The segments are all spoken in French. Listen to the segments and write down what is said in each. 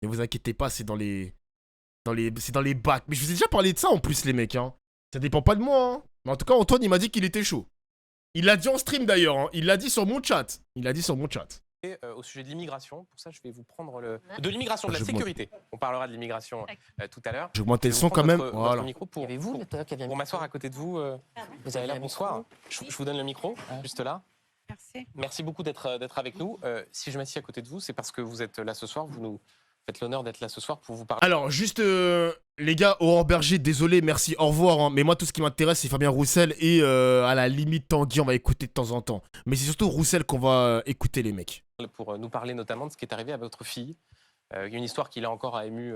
Ne vous inquiétez pas, c'est c'est dans les bacs. Mais je vous ai déjà parlé de ça en plus, les mecs. Hein. Ça dépend pas de moi. Hein. Mais en tout cas, Antoine, il m'a dit qu'il était chaud. Il l'a dit en stream d'ailleurs. Hein. Il l'a dit sur mon chat. Il l'a dit sur mon chat. Au sujet de l'immigration, pour ça, je vais vous prendre de l'immigration, de la sécurité. On parlera de l'immigration tout à l'heure. Je vais augmenter le son quand même. Voilà. Votre micro pour m'asseoir à côté de vous. Vous avez là, bonsoir. Je vous donne le micro, juste là. Merci. Merci beaucoup d'être avec nous. Si je m'assieds à côté de vous, c'est parce que vous êtes là ce soir. Vous nous faites l'honneur d'être là ce soir pour vous parler. Alors, juste, les gars, Aurore Berger, désolé, merci, au revoir. Hein. Mais moi, tout ce qui m'intéresse, c'est Fabien Roussel et à la limite, Tanguy, on va écouter de temps en temps. Mais c'est surtout Roussel qu'on va écouter, les mecs. Pour nous parler notamment de ce qui est arrivé à votre fille. Il y a une histoire qui, là encore, a ému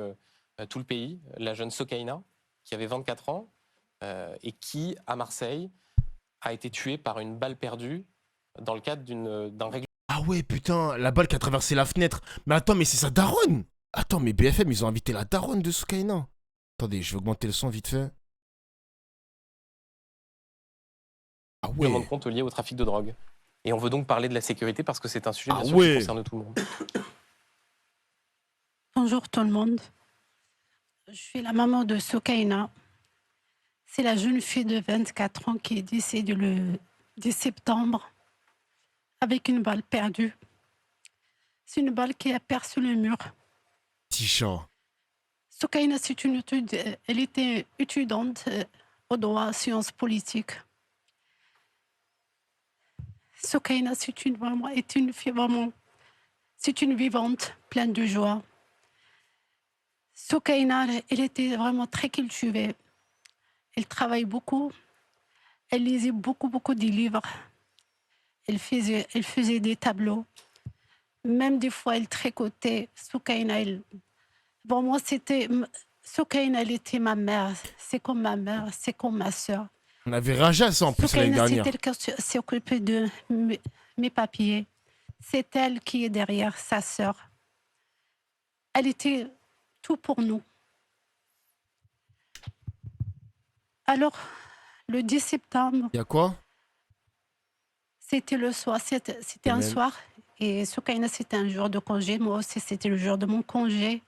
tout le pays. La jeune Sokaina, qui avait 24 ans et qui, à Marseille, a été tuée par une balle perdue dans le cadre d'un règlement. Ah ouais, putain, la balle qui a traversé la fenêtre. Mais attends, mais c'est sa daronne. Attends, mais BFM, ils ont invité la daronne de Sokaina. Attendez, je vais augmenter le son vite fait. Ah ouais. De compte lié au trafic de drogue. Et on veut donc parler de la sécurité parce que c'est un sujet bien sûr, ouais. qui concerne tout le monde. Bonjour tout le monde. Je suis la maman de Sokaina. C'est la jeune fille de 24 ans qui est décédée le 10 septembre avec une balle perdue. C'est une balle qui a percé le mur. Petit chat. Sokaina, elle était étudiante au droit, sciences politiques. Sokaina, c'est une fille vraiment, c'est une vivante, pleine de joie. Sokaina, elle était vraiment très cultivée. Elle travaille beaucoup. Elle lisait beaucoup de livres. Elle faisait des tableaux. Même des fois, elle tricotait. Sokaina, pour moi, Sokaina, elle était ma mère. C'est comme ma mère, c'est comme ma sœur. On avait ragé à ça en plus l'année dernière. C'est elle qui s'est occupée de mes papiers. C'est elle qui est derrière sa sœur. Elle était tout pour nous. Alors, le 10 septembre... Il y a quoi? C'était le soir, c'était un soir. Et Sokaina, c'était un jour de congé. Moi aussi, c'était le jour de mon congé.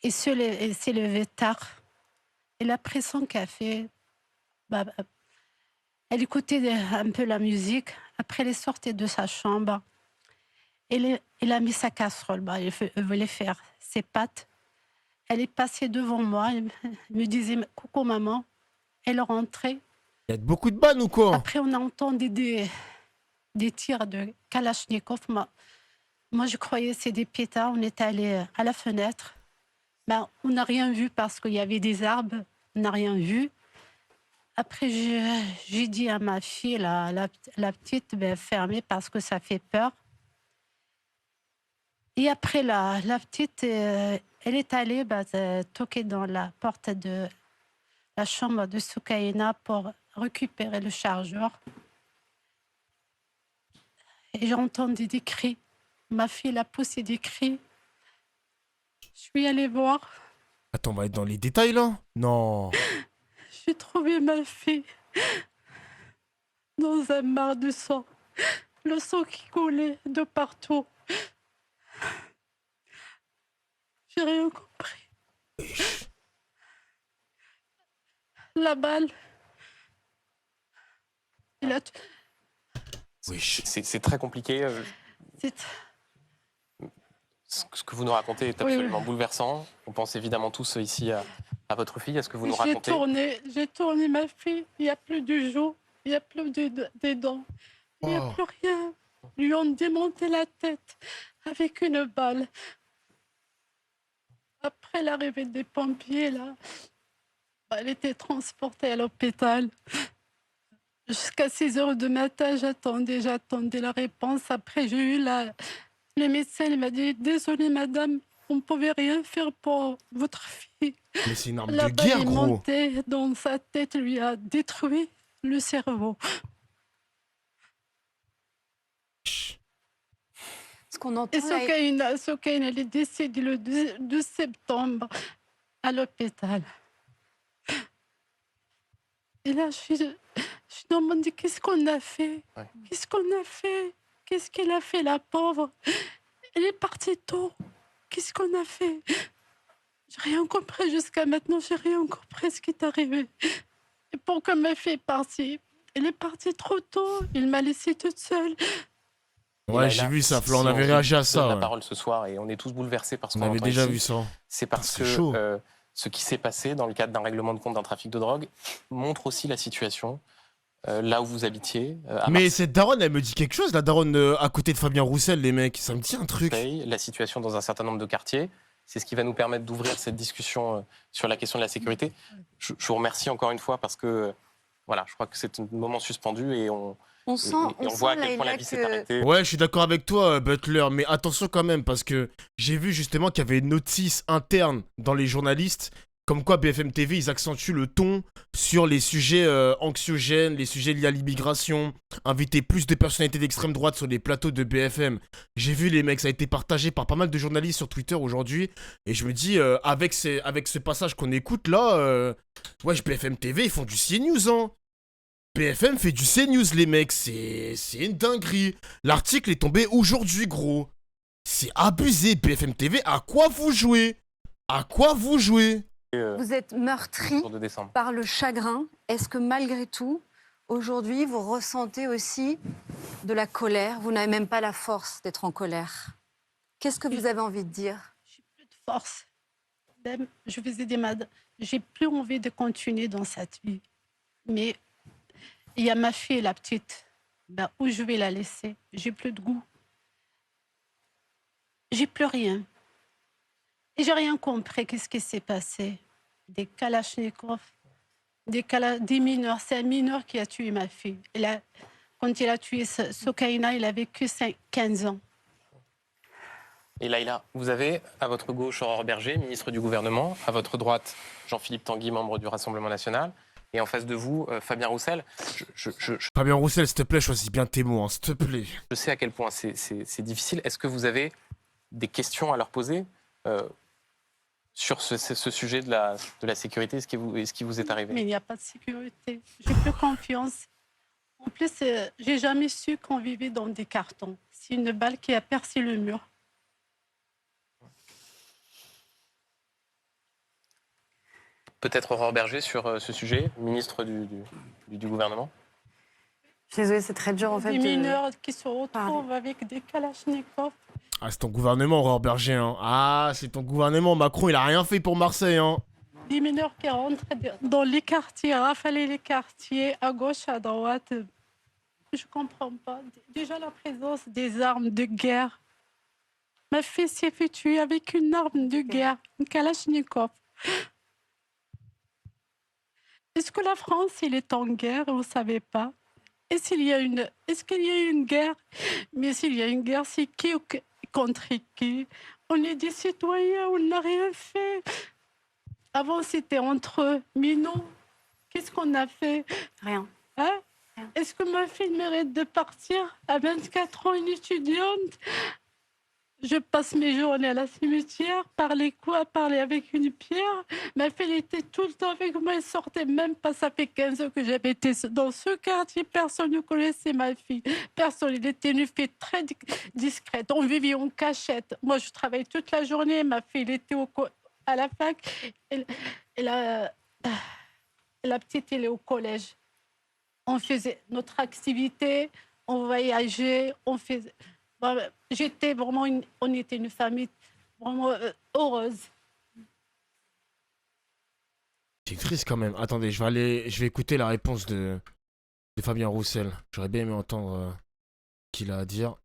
Et elle s'est levée tard. Elle a pris son café. Elle écoutait un peu la musique. Après, elle est sortie de sa chambre. Elle a mis sa casserole. Elle voulait faire ses pâtes. Elle est passée devant moi. Elle me disait « Coucou maman ». Elle rentrait. Il y a beaucoup de balles ou quoi? Après, on a entendu des tirs de Kalachnikov. Moi, je croyais que c'était des pétards. On est allé à la fenêtre. On n'a rien vu parce qu'il y avait des arbres. On n'a rien vu. Après, j'ai dit à ma fille, la petite, fermez parce que ça fait peur. Et après, la petite, elle est allée toquer dans la porte de la chambre de Sokaina pour récupérer le chargeur. Et j'ai entendu des cris. Ma fille a poussé des cris. Je suis allée voir. Attends, on va être dans les détails là? Non. J'ai trouvé ma fille dans un mar de sang. Le sang qui coulait de partout. J'ai rien compris. La balle. Oui. C'est très compliqué. Ce que vous nous racontez est absolument bouleversant. On pense évidemment tous ici à votre fille, à ce que vous nous racontez. J'ai tourné ma fille, il n'y a plus de joues, il n'y a plus des dents, il n'y a plus rien. Ils lui ont démonté la tête avec une balle. Après l'arrivée des pompiers, là, elle était transportée à l'hôpital. Jusqu'à 6 heures du matin, j'attendais la réponse. Après, j'ai eu le médecin, il m'a dit « Désolée, madame, on ne pouvait rien faire pour votre fille. » Mais c'est une arme de guerre, gros. Montée dans sa tête, lui a détruit le cerveau. Ce qu'on entend, Et Sokaina, elle est décédée le 2 septembre à l'hôpital. Et là, je me demande qu'est-ce qu'on a fait? Qu'est-ce qu'on a fait? Qu'est-ce qu'elle a fait, la pauvre? Elle est partie tôt. qu'est-ce qu'on a fait? J'ai rien compris jusqu'à maintenant, j'ai rien compris ce qui est arrivé. Et pourquoi ma fille est partie? Elle est partie trop tôt, il m'a laissée toute seule. Ouais, j'ai vu ça, Flo, on avait réagi à donne ça. la Ouais. parole ce soir et on est tous bouleversés par ce On qu'on avait entend déjà ici. vu ça. C'est parce C'est que chaud. ce qui s'est passé dans le cadre d'un règlement de compte d'un trafic de drogue montre aussi la situation là où vous habitiez, à Mais cette daronne, elle me dit quelque chose, la daronne à côté de Fabien Roussel, les mecs. Ça me dit un truc. Marseille, la situation dans un certain nombre de quartiers. C'est ce qui va nous permettre d'ouvrir cette discussion sur la question de la sécurité. Je vous remercie encore une fois parce que voilà, je crois que c'est un moment suspendu et on voit à quel point la vie s'est arrêtée. Ouais, je suis d'accord avec toi, Butler, mais attention quand même, parce que j'ai vu justement qu'il y avait une notice interne dans les journalistes, comme quoi BFM TV, ils accentuent le ton sur les sujets anxiogènes, les sujets liés à l'immigration, inviter plus de personnalités d'extrême droite sur les plateaux de BFM. J'ai vu les mecs, ça a été partagé par pas mal de journalistes sur Twitter aujourd'hui, et je me dis, avec ce passage qu'on écoute là, wesh, BFM TV, ils font du CNews, hein. BFM fait du CNews, les mecs, c'est une dinguerie. L'article est tombé aujourd'hui, gros. C'est abusé, BFM TV, à quoi vous jouez? À quoi vous jouez? Vous êtes meurtri De décembre. par le chagrin. Est-ce que malgré tout, aujourd'hui, vous ressentez aussi de la colère? Vous n'avez même pas la force d'être en colère. Qu'est-ce que vous avez envie de dire? J'ai plus de force. Même, je faisais des j'ai plus envie de continuer dans cette vie. Mais il y a ma fille, la petite. Ben, où je vais la laisser? J'ai plus de goût. J'ai plus rien. Et j'ai rien compris. Qu'est-ce qui s'est passé? Des kalachnikovs, des mineurs. C'est un mineur qui a tué ma fille. Quand il a tué Sokaina, il avait que 15 ans. Et Laïla, vous avez à votre gauche Aurore Berger, ministre du gouvernement, à votre droite Jean-Philippe Tanguy, membre du Rassemblement national, et en face de vous Fabien Roussel. Fabien Roussel, s'il te plaît, choisis bien tes mots, hein, s'il te plaît. Je sais à quel point c'est difficile. Est-ce que vous avez des questions à leur poser sur ce sujet de la sécurité, ce qui vous est arrivé? Mais il n'y a pas de sécurité. J'ai plus confiance. En plus, j'ai jamais su qu'on vivait dans des cartons. C'est une balle qui a percé le mur. Peut-être Aurore Berger sur ce sujet, ministre du gouvernement. Je suis désolée, c'est très dur en fait. Des mineurs qui se retrouvent avec des kalachnikovs. Ah, c'est ton gouvernement, Aurore Berger, hein. Ah, c'est ton gouvernement. Macron, il a rien fait pour Marseille, hein. Des mineurs qui rentrent dans les quartiers, rafaler les quartiers, à gauche, à droite. Je comprends pas. Déjà, la présence des armes de guerre. Ma fille s'est fait tuer avec une arme de guerre, une kalachnikov. Est-ce que la France, il est en guerre? Vous ne savez pas. Est-ce qu'il y a une guerre? Mais s'il y a une guerre, c'est qui contre qui? On est des citoyens, on n'a rien fait. Avant, c'était entre eux. Mais non. Qu'est-ce qu'on a fait? Rien. Hein? Est-ce que ma fille mérite de partir à 24 ans, une étudiante? Je passe mes journées à la cimetière, parler quoi? Parler avec une pierre. Ma fille était tout le temps avec moi, elle sortait même pas. Ça fait 15 ans que j'habitais dans ce quartier. Personne ne connaissait ma fille. Personne. Elle était une fille très discrète. On vivait en cachette. Moi, je travaillais toute la journée. Ma fille, elle était à la fac. La petite, elle est au collège. On faisait notre activité, on voyageait, on faisait... J'étais vraiment on était une famille vraiment heureuse. C'est triste quand même. Attendez, je vais écouter la réponse de Fabien Roussel. J'aurais bien aimé entendre ce qu'il a à dire.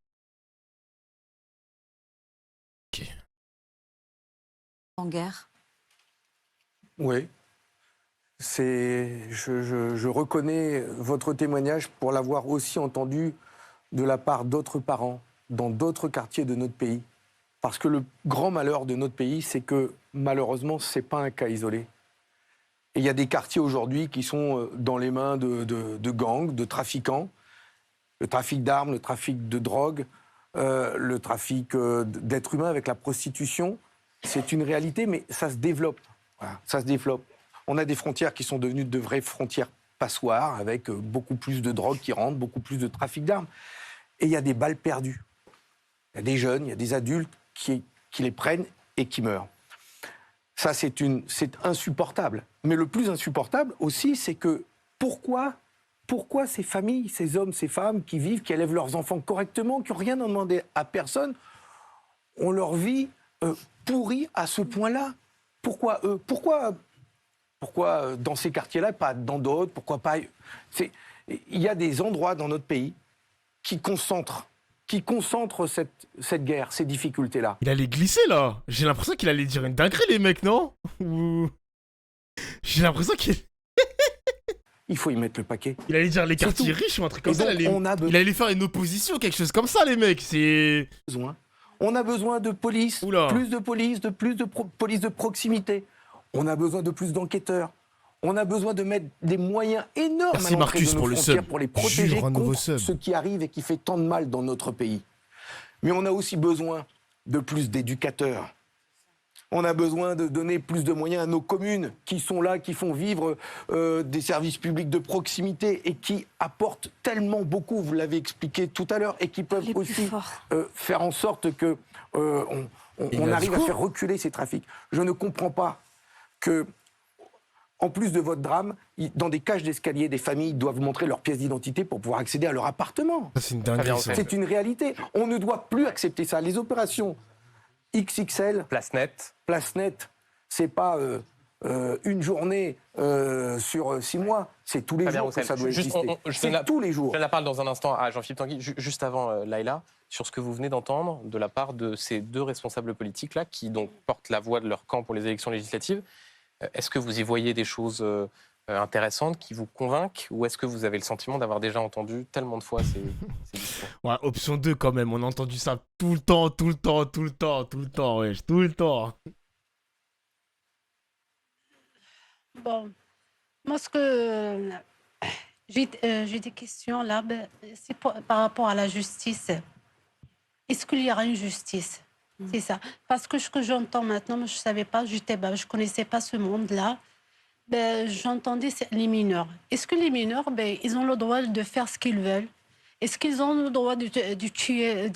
Ok. En guerre. Oui. Je reconnais votre témoignage pour l'avoir aussi entendu de la part d'autres parents dans d'autres quartiers de notre pays. Parce que le grand malheur de notre pays, c'est que malheureusement, ce n'est pas un cas isolé. Et il y a des quartiers aujourd'hui qui sont dans les mains de gangs, de trafiquants. Le trafic d'armes, le trafic de drogue, le trafic d'êtres humains avec la prostitution. C'est une réalité, mais ça se développe. Voilà, ça se développe. On a des frontières qui sont devenues de vraies frontières passoires, avec beaucoup plus de drogue qui rentre, beaucoup plus de trafic d'armes. Et il y a des balles perdues. Il y a des jeunes, il y a des adultes qui les prennent et qui meurent. Ça, c'est insupportable. Mais le plus insupportable aussi, c'est que pourquoi ces familles, ces hommes, ces femmes qui vivent, qui élèvent leurs enfants correctement, qui n'ont rien demandé à personne, ont leur vie pourrie à ce point-là? Pourquoi eux? Pourquoi dans ces quartiers-là, pas dans d'autres? Pourquoi pas? Il y a des endroits dans notre pays qui concentrent cette guerre, ces difficultés-là. Il allait glisser là. J'ai l'impression qu'il allait dire une dinguerie, les mecs, non? J'ai l'impression qu'il Il faut y mettre le paquet. allait dire les C'est quartiers tout. riches ou un truc comme Et ça. donc, Il allait faire une opposition, quelque chose comme ça, les mecs. C'est. On a besoin de police, Oula. plus de police, police de proximité. On a besoin de plus d'enquêteurs. On a besoin de mettre des moyens énormes Merci à l'entrée Marcus de nos pour le frontières sub. pour les protéger Jure, un nouveau contre sub. ce qui arrive et qui fait tant de mal dans notre pays. Mais on a aussi besoin de plus d'éducateurs. On a besoin de donner plus de moyens à nos communes qui sont là, qui font vivre des services publics de proximité et qui apportent tellement beaucoup, vous l'avez expliqué tout à l'heure, et qui peuvent Les plus aussi forts. faire en sorte que on arrive à faire reculer ces trafics. Je ne comprends pas que, en plus de votre drame, dans des cages d'escalier, des familles doivent montrer leur pièce d'identité pour pouvoir accéder à leur appartement. Ça, c'est une dinguerie, ça. C'est une réalité. On ne doit plus accepter ça. Les opérations XXL, Place nette. place nette, c'est pas une journée sur 6 mois. C'est tous les Fabien jours que Roussel, ça doit juste, exister. je C'est tous les jours. Je la parle dans un instant à Jean-Philippe Tanguy. Juste avant, Laïla, sur ce que vous venez d'entendre de la part de ces deux responsables politiques-là, qui donc portent la voix de leur camp pour les élections législatives. Est-ce que vous y voyez des choses intéressantes qui vous convainquent, ou est-ce que vous avez le sentiment d'avoir déjà entendu tellement de fois ces discours? Ouais, option 2 quand même. On a entendu ça tout le temps, wesh, tout le temps. Bon, moi, ce que j'ai des questions là, c'est par rapport à la justice. Est-ce qu'il y aura une justice? C'est ça. Parce que ce que j'entends maintenant, moi, je ne savais pas, je ne connaissais pas ce monde-là. J'entendais les mineurs. Est-ce que les mineurs, ils ont le droit de faire ce qu'ils veulent? Est-ce qu'ils ont le droit de tuer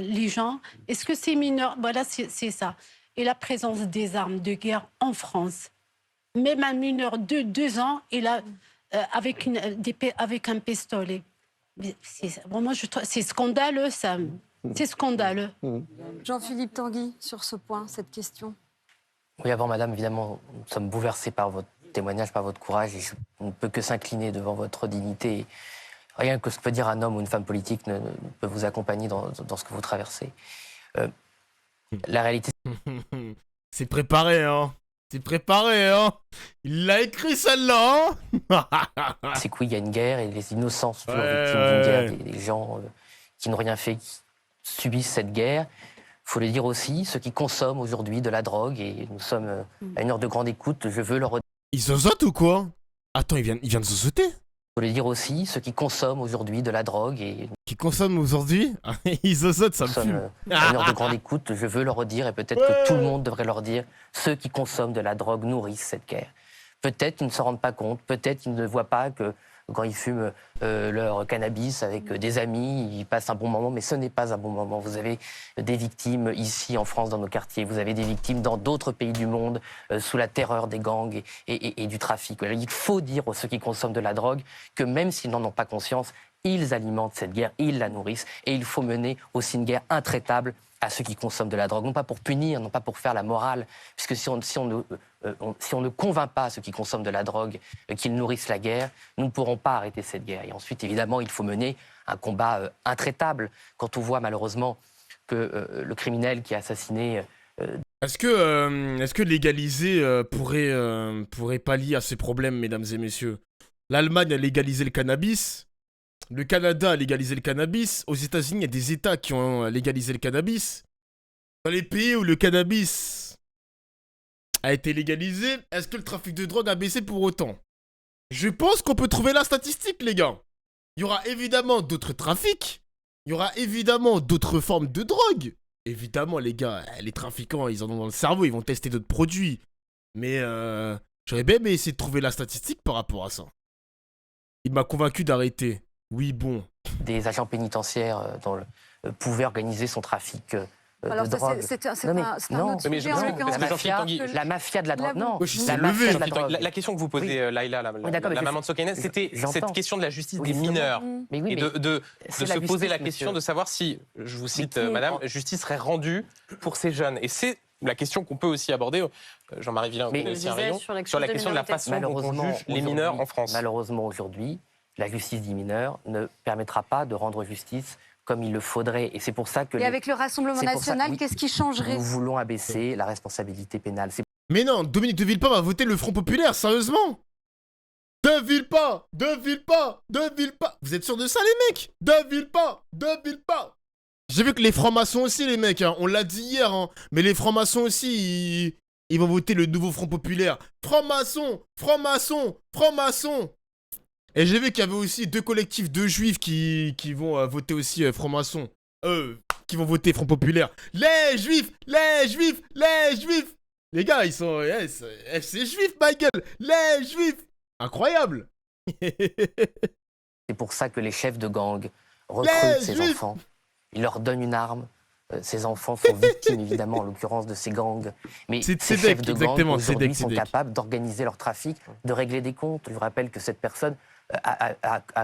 les gens? Est-ce que ces mineurs... Voilà, c'est ça. Et la présence des armes de guerre en France. Même un mineur de 2 ans, il a, avec un pistolet. Vraiment, c'est scandaleux, ça. C'est scandaleux. Jean-Philippe Tanguy, sur ce point, cette question. Oui, avant, madame, évidemment, nous sommes bouleversés par votre témoignage, par votre courage, et on ne peut que s'incliner devant votre dignité. Rien que ce que peut dire un homme ou une femme politique ne peut vous accompagner dans ce que vous traversez. La réalité, C'est préparé, hein. C'est préparé, hein. Il l'a écrit celle-là, hein. c'est que oui, il y a une guerre, et les innocents sont toujours Ouais, victimes d'une guerre, ouais. des gens qui n'ont rien fait, qui subissent cette guerre. Il faut le dire aussi, ceux qui consomment aujourd'hui de la drogue, et nous sommes à une heure de grande écoute, je veux le redire. Il zozote ou quoi? Attends, il vient de zozoter? Il faut le dire aussi, ceux qui consomment aujourd'hui de la drogue, et Qui consomme aujourd'hui? Il zozote, ça nous me sommes fume. à une heure de grande écoute, je veux le redire, et peut-être que tout le monde devrait leur dire, ceux qui consomment de la drogue nourrissent cette guerre. Peut-être qu'ils ne se rendent pas compte, peut-être qu'ils ne voient pas que quand ils fument leur cannabis avec des amis, ils passent un bon moment, mais ce n'est pas un bon moment. Vous avez des victimes ici en France, dans nos quartiers, vous avez des victimes dans d'autres pays du monde, sous la terreur des gangs et du trafic. Il faut dire aux ceux qui consomment de la drogue que même s'ils n'en ont pas conscience, ils alimentent cette guerre, ils la nourrissent, et il faut mener aussi une guerre intraitable à ceux qui consomment de la drogue, non pas pour punir, non pas pour faire la morale, puisque si on ne convainc pas ceux qui consomment de la drogue qu'ils nourrissent la guerre, nous ne pourrons pas arrêter cette guerre. Et ensuite, évidemment, il faut mener un combat intraitable. Quand on voit malheureusement que le criminel qui a assassiné... Est-ce que légaliser pourrait pallier à ces problèmes, mesdames et messieurs? L'Allemagne a légalisé le cannabis. Le Canada a légalisé le cannabis. Aux États-Unis, il y a des États qui ont légalisé le cannabis. Dans les pays où le cannabis a été légalisé, est-ce que le trafic de drogue a baissé pour autant? Je pense qu'on peut trouver la statistique, les gars. Il y aura évidemment d'autres trafics. Il y aura évidemment d'autres formes de drogue. Évidemment, les gars, les trafiquants, ils en ont dans le cerveau, ils vont tester d'autres produits. Mais j'aurais bien aimé essayer de trouver la statistique par rapport à ça. Il m'a convaincu d'arrêter. Oui, bon. des agents pénitentiaires pouvaient organiser son trafic Alors, de ça, drogue. c'est un Non, mais autre mais sujet, je- en je- l'occurrence. parce que Jean-Philippe Tanguy- La mafia de la drogue, non. Moi, je suis La levé. mafia de la Jean-Philippe Tanguy, drogue. la question que vous posez, Oui. Laïla, Oui, d'accord, mais la je- maman de Sokaina, c'était j'entends. cette question de la justice Oui, des justement. mineurs. Mais oui, Et mais de c'est se la poser la justice, question monsieur. de savoir si, je vous cite, qui est- madame, justice serait rendue pour ces jeunes. Et c'est la question qu'on peut aussi aborder, Jean-Marie Villain, Mais connaît aussi un disais rayon, sur la sur la question question de la des façon dont on Malheureusement, juge les mineurs en France. Malheureusement, aujourd'hui, la justice des mineurs ne permettra pas de rendre justice comme il le faudrait. Et c'est pour ça que Et avec le Rassemblement c'est pour ça- national, oui. qu'est-ce qui changerait? nous voulons abaisser la responsabilité pénale. C'est Mais non, Dominique de Villepin va voter le Front Populaire, sérieusement. De Villepin. Vous êtes sûr de ça, les mecs? De Villepin. J'ai vu que les francs-maçons aussi, les mecs, hein, on l'a dit hier, hein, mais les francs-maçons aussi, ils vont voter le nouveau Front Populaire. Francs-maçons. Et j'ai vu qu'il y avait aussi 2 collectifs de juifs qui vont voter aussi francs-maçons. Qui vont voter Front Populaire. Les juifs. Les gars, ils sont... c'est juif, ma gueule. Les juifs. Incroyable. c'est pour ça que les chefs de gang recrutent ces Juifs. enfants. Ils leur donnent une arme. Ces enfants sont victimes, évidemment, en l'occurrence, de ces gangs. Mais C'est ces Tzedek, chefs de gang, exactement, aujourd'hui, Tzedek, sont Tzedek. capables d'organiser leur trafic, de régler des comptes. Je vous rappelle que cette personne a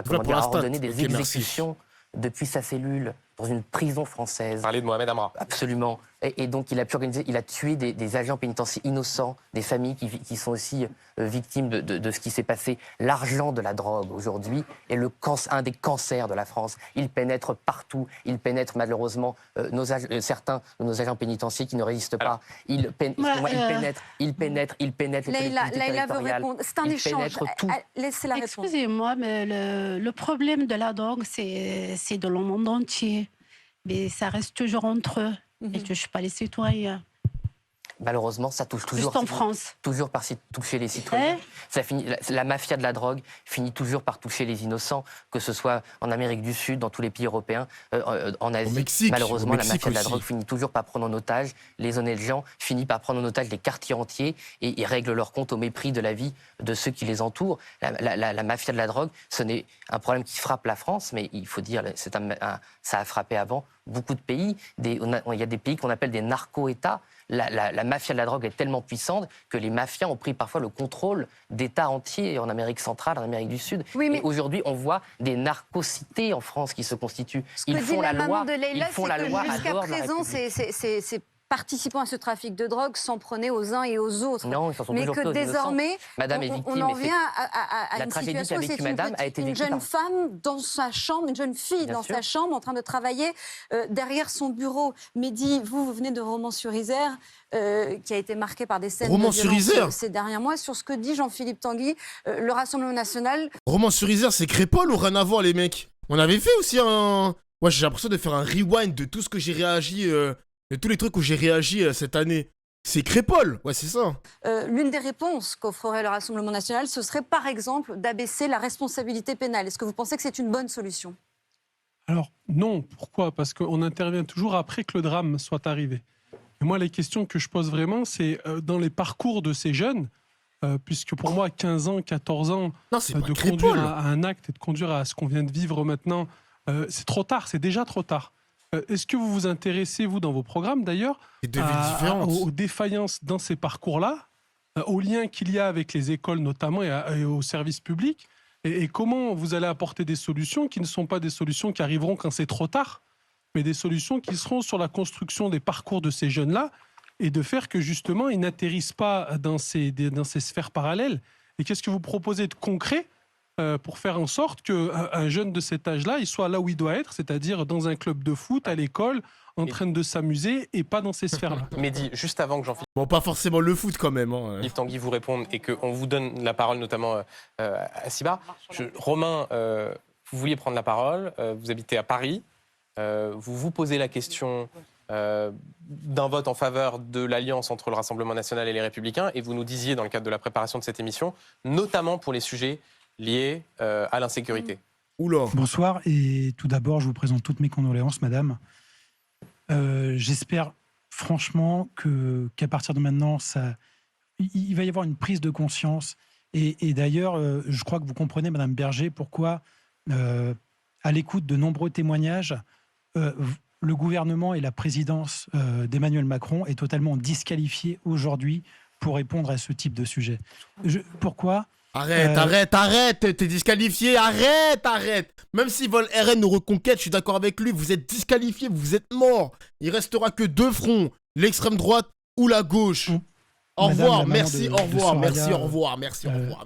pour l'instant. ordonné des Ok, merci. exécutions depuis sa cellule, dans une prison française. Parler de Mohamed Amra. Absolument. Et donc, il a pu organiser, il a tué des agents pénitentiaires innocents, des familles qui sont aussi victimes de ce qui s'est passé. L'argent de la drogue, aujourd'hui, est un des cancers de la France. Il pénètre partout. Il pénètre, malheureusement, certains de nos agents pénitentiaires qui ne résistent pas. Il pénètre les Laïla collectivités veut territoriales. répondre. C'est un Il échange. pénètre tout. Laissez-la répondre. Excusez-moi, mais le problème de la drogue, c'est dans le monde entier. Mais ça reste toujours entre eux. Mhm. Et ne touche pas les citoyens. Malheureusement, ça touche toujours, Juste en France. toujours par toucher les citoyens. Hein? Ça finit, la mafia de la drogue finit toujours par toucher les innocents, que ce soit en Amérique du Sud, dans tous les pays européens, en Asie. Mexique, Malheureusement, au la Mexique mafia de la aussi. drogue finit toujours par prendre en otage les honnêtes gens, finit par prendre en otage des quartiers entiers et règle leur compte au mépris de la vie de ceux qui les entourent. La mafia de la drogue, ce n'est un problème qui frappe la France, mais il faut dire, ça a frappé avant beaucoup de pays. Il y a des pays qu'on appelle des narco-États. La mafia de la drogue est tellement puissante que les mafias ont pris parfois le contrôle d'États entiers en Amérique centrale, en Amérique du Sud. Oui, mais- Et aujourd'hui, on voit des narco-cités en France qui se constituent. Ce que dit la maman de Leïla, ils font c'est la que loi à jusqu'à dehors de la présent, République. ces participants à ce trafic de drogue s'en prenaient aux uns et aux autres. Non, ils s'en sont Mais toujours que pris aux innocents. désormais, Madame est on victime, en et c'est- vient à la une tragédie situation, qu'a vécue c'est madame a été une vécue jeune par- femme dans sa chambre, une jeune fille Bien dans sûr. sa chambre en train de travailler derrière son bureau. Mehdi, vous venez de Romans-sur-Isère, qui a été marqué par des scènes de Romans-sur-Isère violence ces derniers mois. Sur ce que dit Jean-Philippe Tanguy, le Rassemblement national Romans-sur-Isère, c'est Crépole ou rien à voir, les mecs? On avait fait aussi un... Moi, j'ai l'impression de faire un rewind de tout ce que j'ai réagi... de tous les trucs où j'ai réagi cette année. C'est Crépole, ouais, c'est ça. l'une des réponses qu'offrerait le Rassemblement national, ce serait par exemple d'abaisser la responsabilité pénale. Est-ce que vous pensez que c'est une bonne solution? Alors non, pourquoi? Parce qu'on intervient toujours après que le drame soit arrivé. Et moi, les questions que je pose vraiment, c'est dans les parcours de ces jeunes, puisque pour moi, 15 ans, 14 ans, Non, c'est pas de Crépole. conduire à un acte et de conduire à ce qu'on vient de vivre maintenant, c'est trop tard, c'est déjà trop tard. Est-ce que vous vous intéressez, vous, dans vos programmes d'ailleurs, C'est deux villes différentes. aux défaillances dans ces parcours-là, aux liens qu'il y a avec les écoles notamment et aux services publics, et comment vous allez apporter des solutions qui ne sont pas des solutions qui arriveront quand c'est trop tard, mais des solutions qui seront sur la construction des parcours de ces jeunes-là et de faire que justement ils n'atterrissent pas dans ces sphères parallèles. Et qu'est-ce que vous proposez de concret pour faire en sorte qu'un jeune de cet âge-là, il soit là où il doit être, c'est-à-dire dans un club de foot, à l'école, en train de s'amuser et pas dans ces sphères-là. Mehdi, juste avant que Jean-Philippe Bon, pas forcément le foot quand même. Hein. Tanguy vous réponde et qu'on vous donne la parole, notamment à Siba. Romain, vous vouliez prendre la parole, vous habitez à Paris, vous vous posez la question d'un vote en faveur de l'alliance entre le Rassemblement national et les Républicains, et vous nous disiez dans le cadre de la préparation de cette émission, notamment pour les sujets liés à l'insécurité. Oula. Bonsoir, et tout d'abord, je vous présente toutes mes condoléances, madame. J'espère franchement qu'à partir de maintenant, il va y avoir une prise de conscience. Et d'ailleurs, je crois que vous comprenez, madame Berger, pourquoi, à l'écoute de nombreux témoignages, le gouvernement et la présidence d'Emmanuel Macron est totalement disqualifié aujourd'hui pour répondre à ce type de sujet. Pourquoi ? Arrête, t'es disqualifié, arrête. Même s'ils veulent RN ou Reconquête, je suis d'accord avec lui, vous êtes disqualifié, vous êtes mort. Il restera que deux fronts, l'extrême droite ou la gauche. Au revoir, merci, au revoir.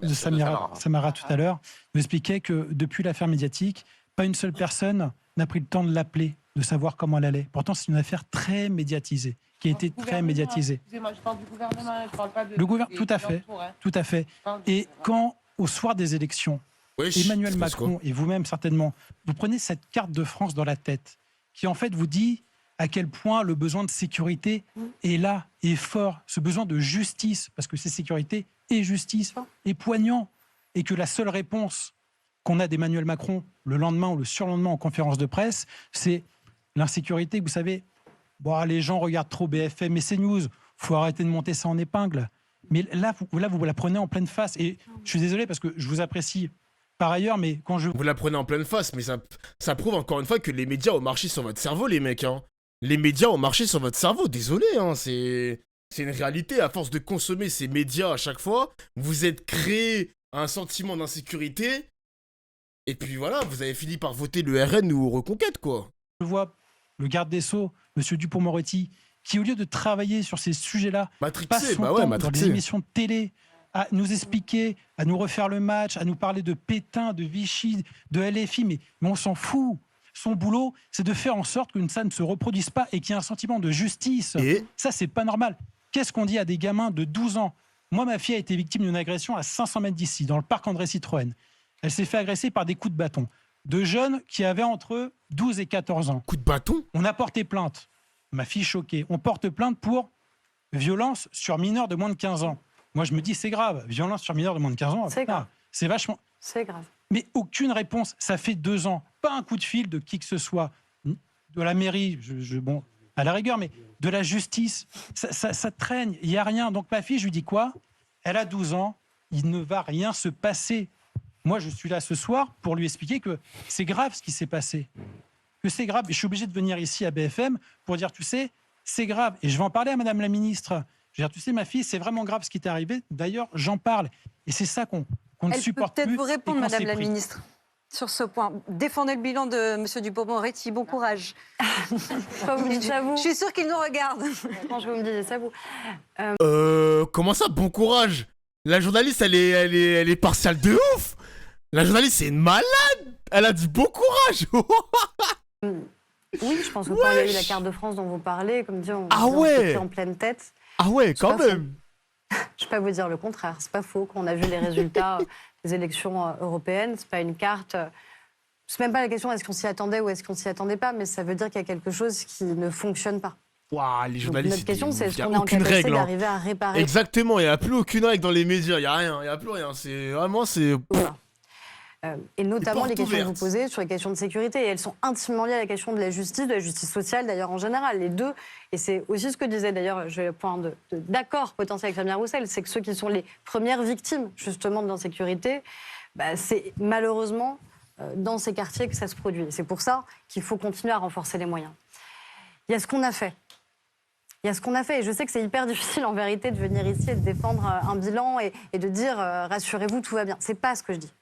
De Samara tout à l'heure, nous expliquait que depuis l'affaire médiatique, pas une seule personne n'a pris le temps de l'appeler, de savoir comment elle allait. Pourtant, c'est une affaire très médiatisée, qui a été très médiatisée. Excusez-moi, je parle du gouvernement, je parle pas de... Le gouvernement, tout à fait. Et quand, au soir des élections, Emmanuel Macron et vous-même certainement, vous prenez cette carte de France dans la tête, qui en fait vous dit à quel point le besoin de sécurité est là, est fort, ce besoin de justice, parce que c'est sécurité et justice, est poignant, et que la seule réponse qu'on a d'Emmanuel Macron le lendemain ou le surlendemain en conférence de presse, c'est l'insécurité. Vous savez, les gens regardent trop BFM et CNews, il faut arrêter de monter ça en épingle. Mais là, vous la prenez en pleine face. Et je suis désolé parce que je vous apprécie par ailleurs, mais quand je... Vous la prenez en pleine face, mais ça prouve encore une fois que les médias ont marché sur votre cerveau, les mecs. Hein. Les médias ont marché sur votre cerveau, désolé. Hein, c'est une réalité. À force de consommer ces médias à chaque fois, vous êtes créé un sentiment d'insécurité. Et puis voilà, vous avez fini par voter le RN ou Reconquête, quoi. Je vois le garde des Sceaux, M. Dupond-Moretti, qui au lieu de travailler sur ces sujets-là, passe son temps dans des émissions de télé à nous expliquer, à nous refaire le match, à nous parler de Pétain, de Vichy, de LFI, mais on s'en fout. Son boulot, c'est de faire en sorte que ça ne se reproduise pas et qu'il y ait un sentiment de justice. Et ça, c'est pas normal. Qu'est-ce qu'on dit à des gamins de 12 ans ? Moi, ma fille a été victime d'une agression à 500 mètres d'ici, dans le parc André Citroën. Elle s'est fait agresser par des coups de bâton. De jeunes qui avaient entre 12 et 14 ans. Coup de bâton ? On a porté plainte. Ma fille choquée. On porte plainte pour violence sur mineurs de moins de 15 ans. Moi, je me dis, c'est grave. Violence sur mineurs de moins de 15 ans, c'est grave. C'est vachement... C'est grave. Mais aucune réponse. Ça fait 2 ans. Pas un coup de fil de qui que ce soit. De la mairie, bon, à la rigueur, mais de la justice. Ça traîne. Il n'y a rien. Donc ma fille, je lui dis quoi ? Elle a 12 ans. Il ne va rien se passer. Moi, je suis là ce soir pour lui expliquer que c'est grave ce qui s'est passé. Que c'est grave. Et je suis obligé de venir ici à BFM pour dire, tu sais, c'est grave. Et je vais en parler à Madame la Ministre. Je vais dire, tu sais, ma fille, c'est vraiment grave ce qui t'est arrivé. D'ailleurs, j'en parle. Et c'est ça qu'on ne supporte plus. Elle peut peut-être vous répondre, Madame la Ministre, sur ce point. Défendez le bilan de M. Dupond-Moretti. Bon courage. Quand vous me dites ça, vous... Je suis sûre qu'il nous regarde. Quand je vous me disais ça, vous... Comment ça, bon courage ? La journaliste, elle est partiale de ouf. La journaliste, c'est une malade. Elle a dit bon courage. Oui, je pense que quand il y a eu la carte de France dont vous parlez, comme dit, on était en pleine tête. Ah ouais, quand même. Je ne vais pas vous dire le contraire. C'est pas faux. Quand on a vu les résultats des élections européennes, c'est pas une carte. C'est même pas la question est-ce qu'on s'y attendait ou est-ce qu'on s'y attendait pas, mais ça veut dire qu'il y a quelque chose qui ne fonctionne pas. Waouh, les journalistes. Notre question, c'est est-ce qu'on est en capacité d'arriver à réparer. Exactement, il n'y a plus aucune règle dans les médias, il n'y a rien, il n'y a plus rien. C'est vraiment, c'est. Voilà. Et notamment les questions que vous posez sur les questions de sécurité. Et elles sont intimement liées à la question de la justice sociale d'ailleurs en général, les deux. Et c'est aussi ce que disait d'ailleurs, j'ai le point d'accord potentiel avec Fabien Roussel, c'est que ceux qui sont les premières victimes justement de l'insécurité, c'est malheureusement dans ces quartiers que ça se produit. C'est pour ça qu'il faut continuer à renforcer les moyens. Il y a ce qu'on a fait. Et je sais que c'est hyper difficile en vérité de venir ici et de défendre un bilan et de dire rassurez-vous, tout va bien. C'est pas ce que je dis.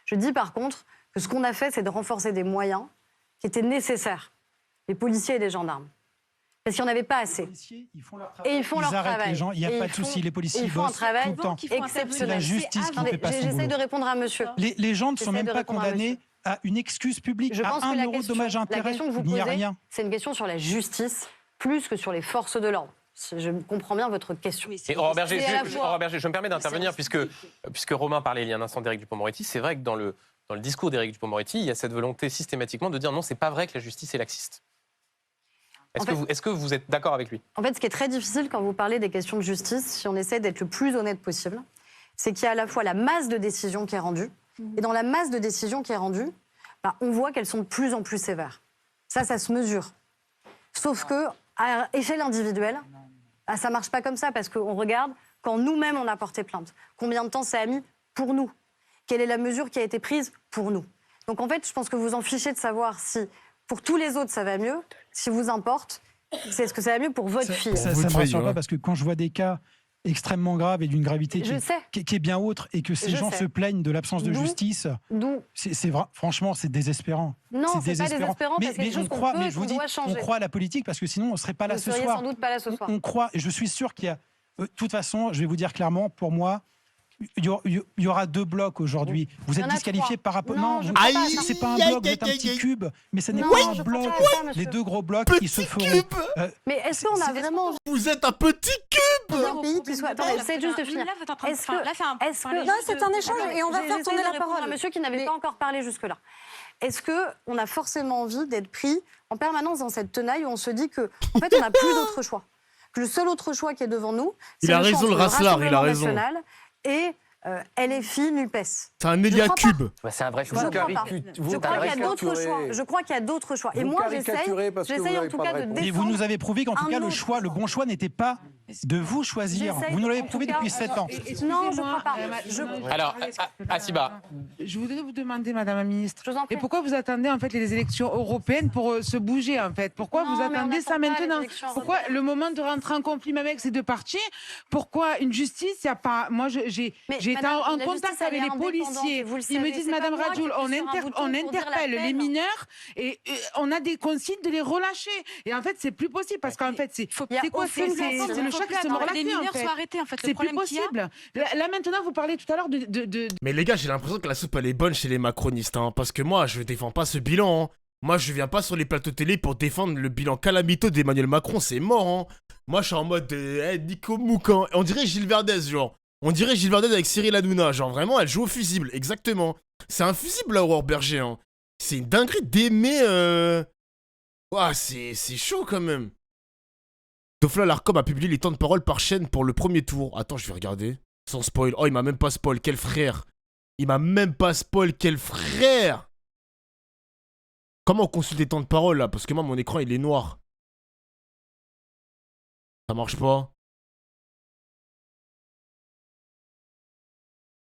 Je dis par contre que ce qu'on a fait, c'est de renforcer des moyens qui étaient nécessaires, les policiers et les gendarmes. Parce qu'il n'y en avait pas assez. Les policiers, ils font leur travail. Et ils font leur travail. Les gens, il n'y a pas de souci, les policiers ils font un travail tout le temps. exceptionnel. C'est la justice qui ne fait pas son boulot. J'essaie de répondre à monsieur. Les gens ne sont même pas condamnés à une excuse publique, je pense à que 1 euro de dommage à intérêt. La question que vous posez, c'est une question sur la justice, plus que sur les forces de l'ordre. Je comprends bien votre question. Et Aurore Berger, je me permets d'intervenir puisque Romain parlait il y a un instant d'Éric Dupond-Moretti. C'est vrai que dans le discours d'Éric Dupond-Moretti, il y a cette volonté systématiquement de dire non, c'est pas vrai que la justice est laxiste. Est-ce que vous êtes d'accord avec lui ? En fait, ce qui est très difficile quand vous parlez des questions de justice, si on essaie d'être le plus honnête possible, c'est qu'il y a à la fois la masse de décisions qui est rendue, et dans la masse de décisions qui est rendue, on voit qu'elles sont de plus en plus sévères. Ça se mesure. Sauf que à échelle individuelle, ça ne marche pas comme ça, parce qu'on regarde quand nous-mêmes on a porté plainte. Combien de temps ça a mis pour nous ? Quelle est la mesure qui a été prise pour nous ? Donc en fait, je pense que vous en fichez de savoir si pour tous les autres, ça va mieux. Si vous importe, c'est est-ce que ça va mieux pour votre fille. Ça me rassure pas parce que quand je vois des cas extrêmement graves et d'une gravité qui est bien autre et que ces gens se plaignent de l'absence de justice, franchement, c'est désespérant. Non, c'est pas désespérant parce que mais je vous dis, on croit à la politique parce que sinon on ne serait pas là ce soir. Vous seriez sans doute pas là ce soir. On croit, et je suis sûr qu'il y a... De toute façon, je vais vous dire clairement, pour moi, il y aura 2 blocs aujourd'hui. Vous êtes disqualifiés par rapport... Non, c'est pas un bloc, vous êtes un petit cube, mais ce n'est pas un bloc. Les 2 gros blocs, ils se feront... Mais est-ce qu'on a vraiment... Vous êtes un petit cube. Un pays qui soit... Attendez, c'est juste de finir. Est-ce que... Non, c'est un échange et on va faire tourner la parole à monsieur qui n'avait pas encore parlé jusque-là. Est-ce qu'on a forcément envie d'être pris en permanence dans cette tenaille où on se dit que, en fait, on n'a plus d'autre choix, que le seul autre choix qui est devant nous, c'est le Rassemblement national et LFI, NUPES. C'est un Elia Cube. C'est un vrai choix. Je crois qu'il y a d'autres choix. Je crois qu'il y a d'autres choix. Et moi, j'essaye en tout cas de défendre. Et vous nous avez prouvé qu'en tout cas, le bon choix n'était pas de vous choisir. Vous nous l'avez prouvé depuis 7 ans. Non, je ne crois pas. Alors, Asiba. Je voudrais vous demander, Madame la Ministre, et pourquoi vous attendez en fait les élections européennes pour se bouger en fait? Pourquoi vous attendez ça maintenant? Pourquoi le moment de rentrer en conflit même avec ces 2 partis? Pourquoi une justice? Il n'y a pas. Moi, j'ai été en contact avec les policiers. Ils me disent, Madame Radjoul, on interpelle les mineurs et on a des consignes de les relâcher. Et en fait, c'est plus possible parce qu'en fait, c'est quoi? C'est le chat qui se mord la queue. Les mineurs sont arrêtés en fait. C'est plus possible. Là maintenant, vous parlez tout à l'heure de. Mais les gars, j'ai l'impression que la soupe elle est bonne chez les macronistes, hein, parce que moi, je défends pas ce bilan. Hein. Moi, je viens pas sur les plateaux télé pour défendre le bilan calamiteux d'Emmanuel Macron, c'est mort. Hein. Moi, je suis en mode Nico Moucan. On dirait Gilles Verdez, genre. On dirait Gilles Verdez avec Cyril Hanouna. Genre, vraiment, elle joue au fusible, exactement. C'est un fusible, là, Aurore Berger. Hein. C'est une dinguerie d'aimer. Ouah, c'est chaud quand même. Dofla Larcom a publié les temps de parole par chaîne pour le premier tour. Attends, je vais regarder. Sans spoil. Oh, il m'a même pas spoil. Quel frère. Il m'a même pas spoil. Quel frère. Comment on consulte les temps de parole, là? Parce que moi, mon écran, il est noir. Ça marche pas.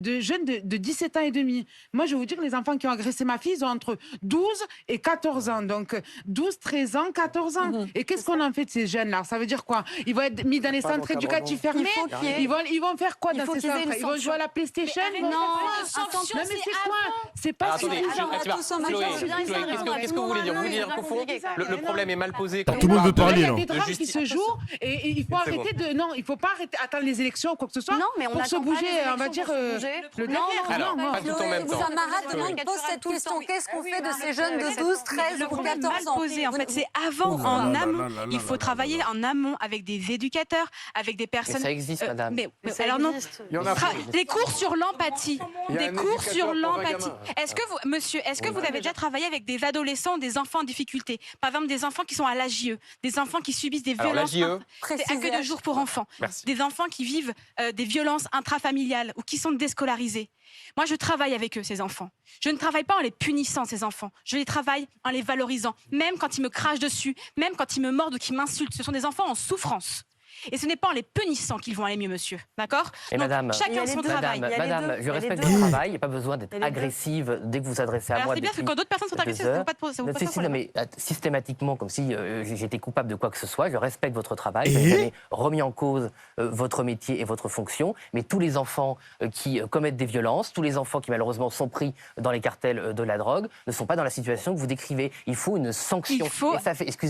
De jeunes de 17 ans et demi. Moi, je vais vous dire, les enfants qui ont agressé ma fille, ils ont entre 12 et 14 ans. Donc, 12, 13 ans, 14 ans. Et qu'est-ce qu'on en fait de ces jeunes-là? Ça veut dire quoi? Ils vont être mis dans les centres éducatifs fermés. Ils vont faire quoi dans ces centres? Ils vont jouer à la PlayStation? Non, mais c'est quoi? C'est pas... Attendez, qu'est-ce que vous voulez dire? Vous voulez dire qu'au fond, le problème est mal posé. Tout le monde veut parler, là. Il y a des drames qui se jouent et il faut arrêter de... Non, il faut pas attendre les élections ou quoi que ce soit pour se bouger, on va dire... Alors, pas tout en même temps. Pose cette question. Qu'est-ce qu'on fait de ces jeunes de 12, 13 ou 14 ans? En fait, c'est avant, en amont. Il faut travailler en amont avec des éducateurs, avec des personnes... Mais ça existe, madame. Mais alors non. Des cours sur l'empathie. Des cours sur l'empathie. Est-ce que vous, monsieur, vous avez déjà travaillé avec des adolescents, des enfants en difficulté? Par exemple, des enfants qui sont à l'AJE, des enfants qui subissent des violences... C'est accueil de jour pour enfants. Des enfants qui vivent des violences intrafamiliales ou qui sont déscolarisés. Moi, je travaille avec eux, ces enfants. Je ne travaille pas en les punissant, ces enfants. Je les travaille en les valorisant. Même quand ils me crachent dessus, même quand ils me mordent ou qu'ils m'insultent. Ce sont des enfants en souffrance. Et ce n'est pas en les punissant qu'ils vont aller mieux, monsieur. D'accord? Et donc, madame, chacun son travail. Madame, je respecte votre travail. Il n'y a pas besoin d'être agressive dès que vous vous adressez à moi. C'est bien parce que quand d'autres personnes sont agressives, ça ne vous pose pas de problème. Mais systématiquement, comme si j'étais coupable de quoi que ce soit, je respecte votre travail. Je n'ai jamais remis en cause votre métier et votre fonction. Mais tous les enfants qui commettent des violences, tous les enfants qui malheureusement sont pris dans les cartels de la drogue, ne sont pas dans la situation que vous décrivez. Il faut une sanction. Il faut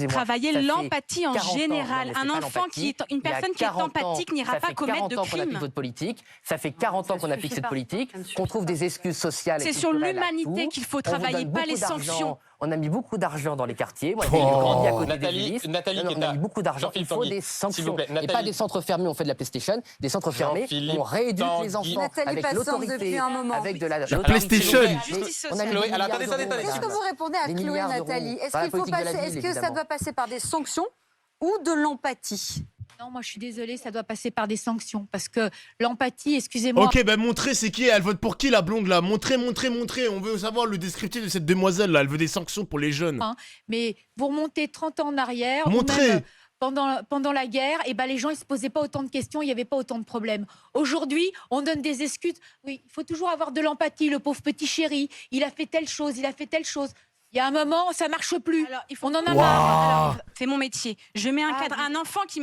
travailler l'empathie en général. Un enfant qui est une personne qui est empathique n'ira pas commettre de crime. Ça fait 40 ans qu'on applique votre politique, ça fait 40 ans qu'on applique cette politique, qu'on trouve des excuses sociales. C'est sur l'humanité qu'il faut travailler, pas les sanctions. On a mis beaucoup d'argent dans les quartiers. Moi, j'ai grandi à côté des Ulysses. Nathalie, on a mis beaucoup d'argent. Il faut des sanctions. Et pas des centres fermés, on fait de la PlayStation. Des centres fermés, on rééduque les enfants avec l'autorité, avec de la PlayStation. Qu'est-ce que vous répondez à Chloé, Nathalie? Est-ce que ça doit passer par des sanctions ou de l'empathie? Non, moi je suis désolée, ça doit passer par des sanctions. Parce que l'empathie, excusez-moi... Ok, ben montrez c'est qui, elle vote pour qui la blonde là? Montrez. On veut savoir le descriptif de cette demoiselle là, elle veut des sanctions pour les jeunes. Mais vous remontez 30 ans en arrière... Montrez. Pendant la guerre, les gens ne se posaient pas autant de questions, il n'y avait pas autant de problèmes. Aujourd'hui, on donne des excuses. Oui, il faut toujours avoir de l'empathie, le pauvre petit chéri, il a fait telle chose, il a fait telle chose. Il y a un moment, ça marche plus. Alors, il faut... On en a Wow. marre. Alors, c'est mon métier. Je mets un cadre. oui. Un enfant qui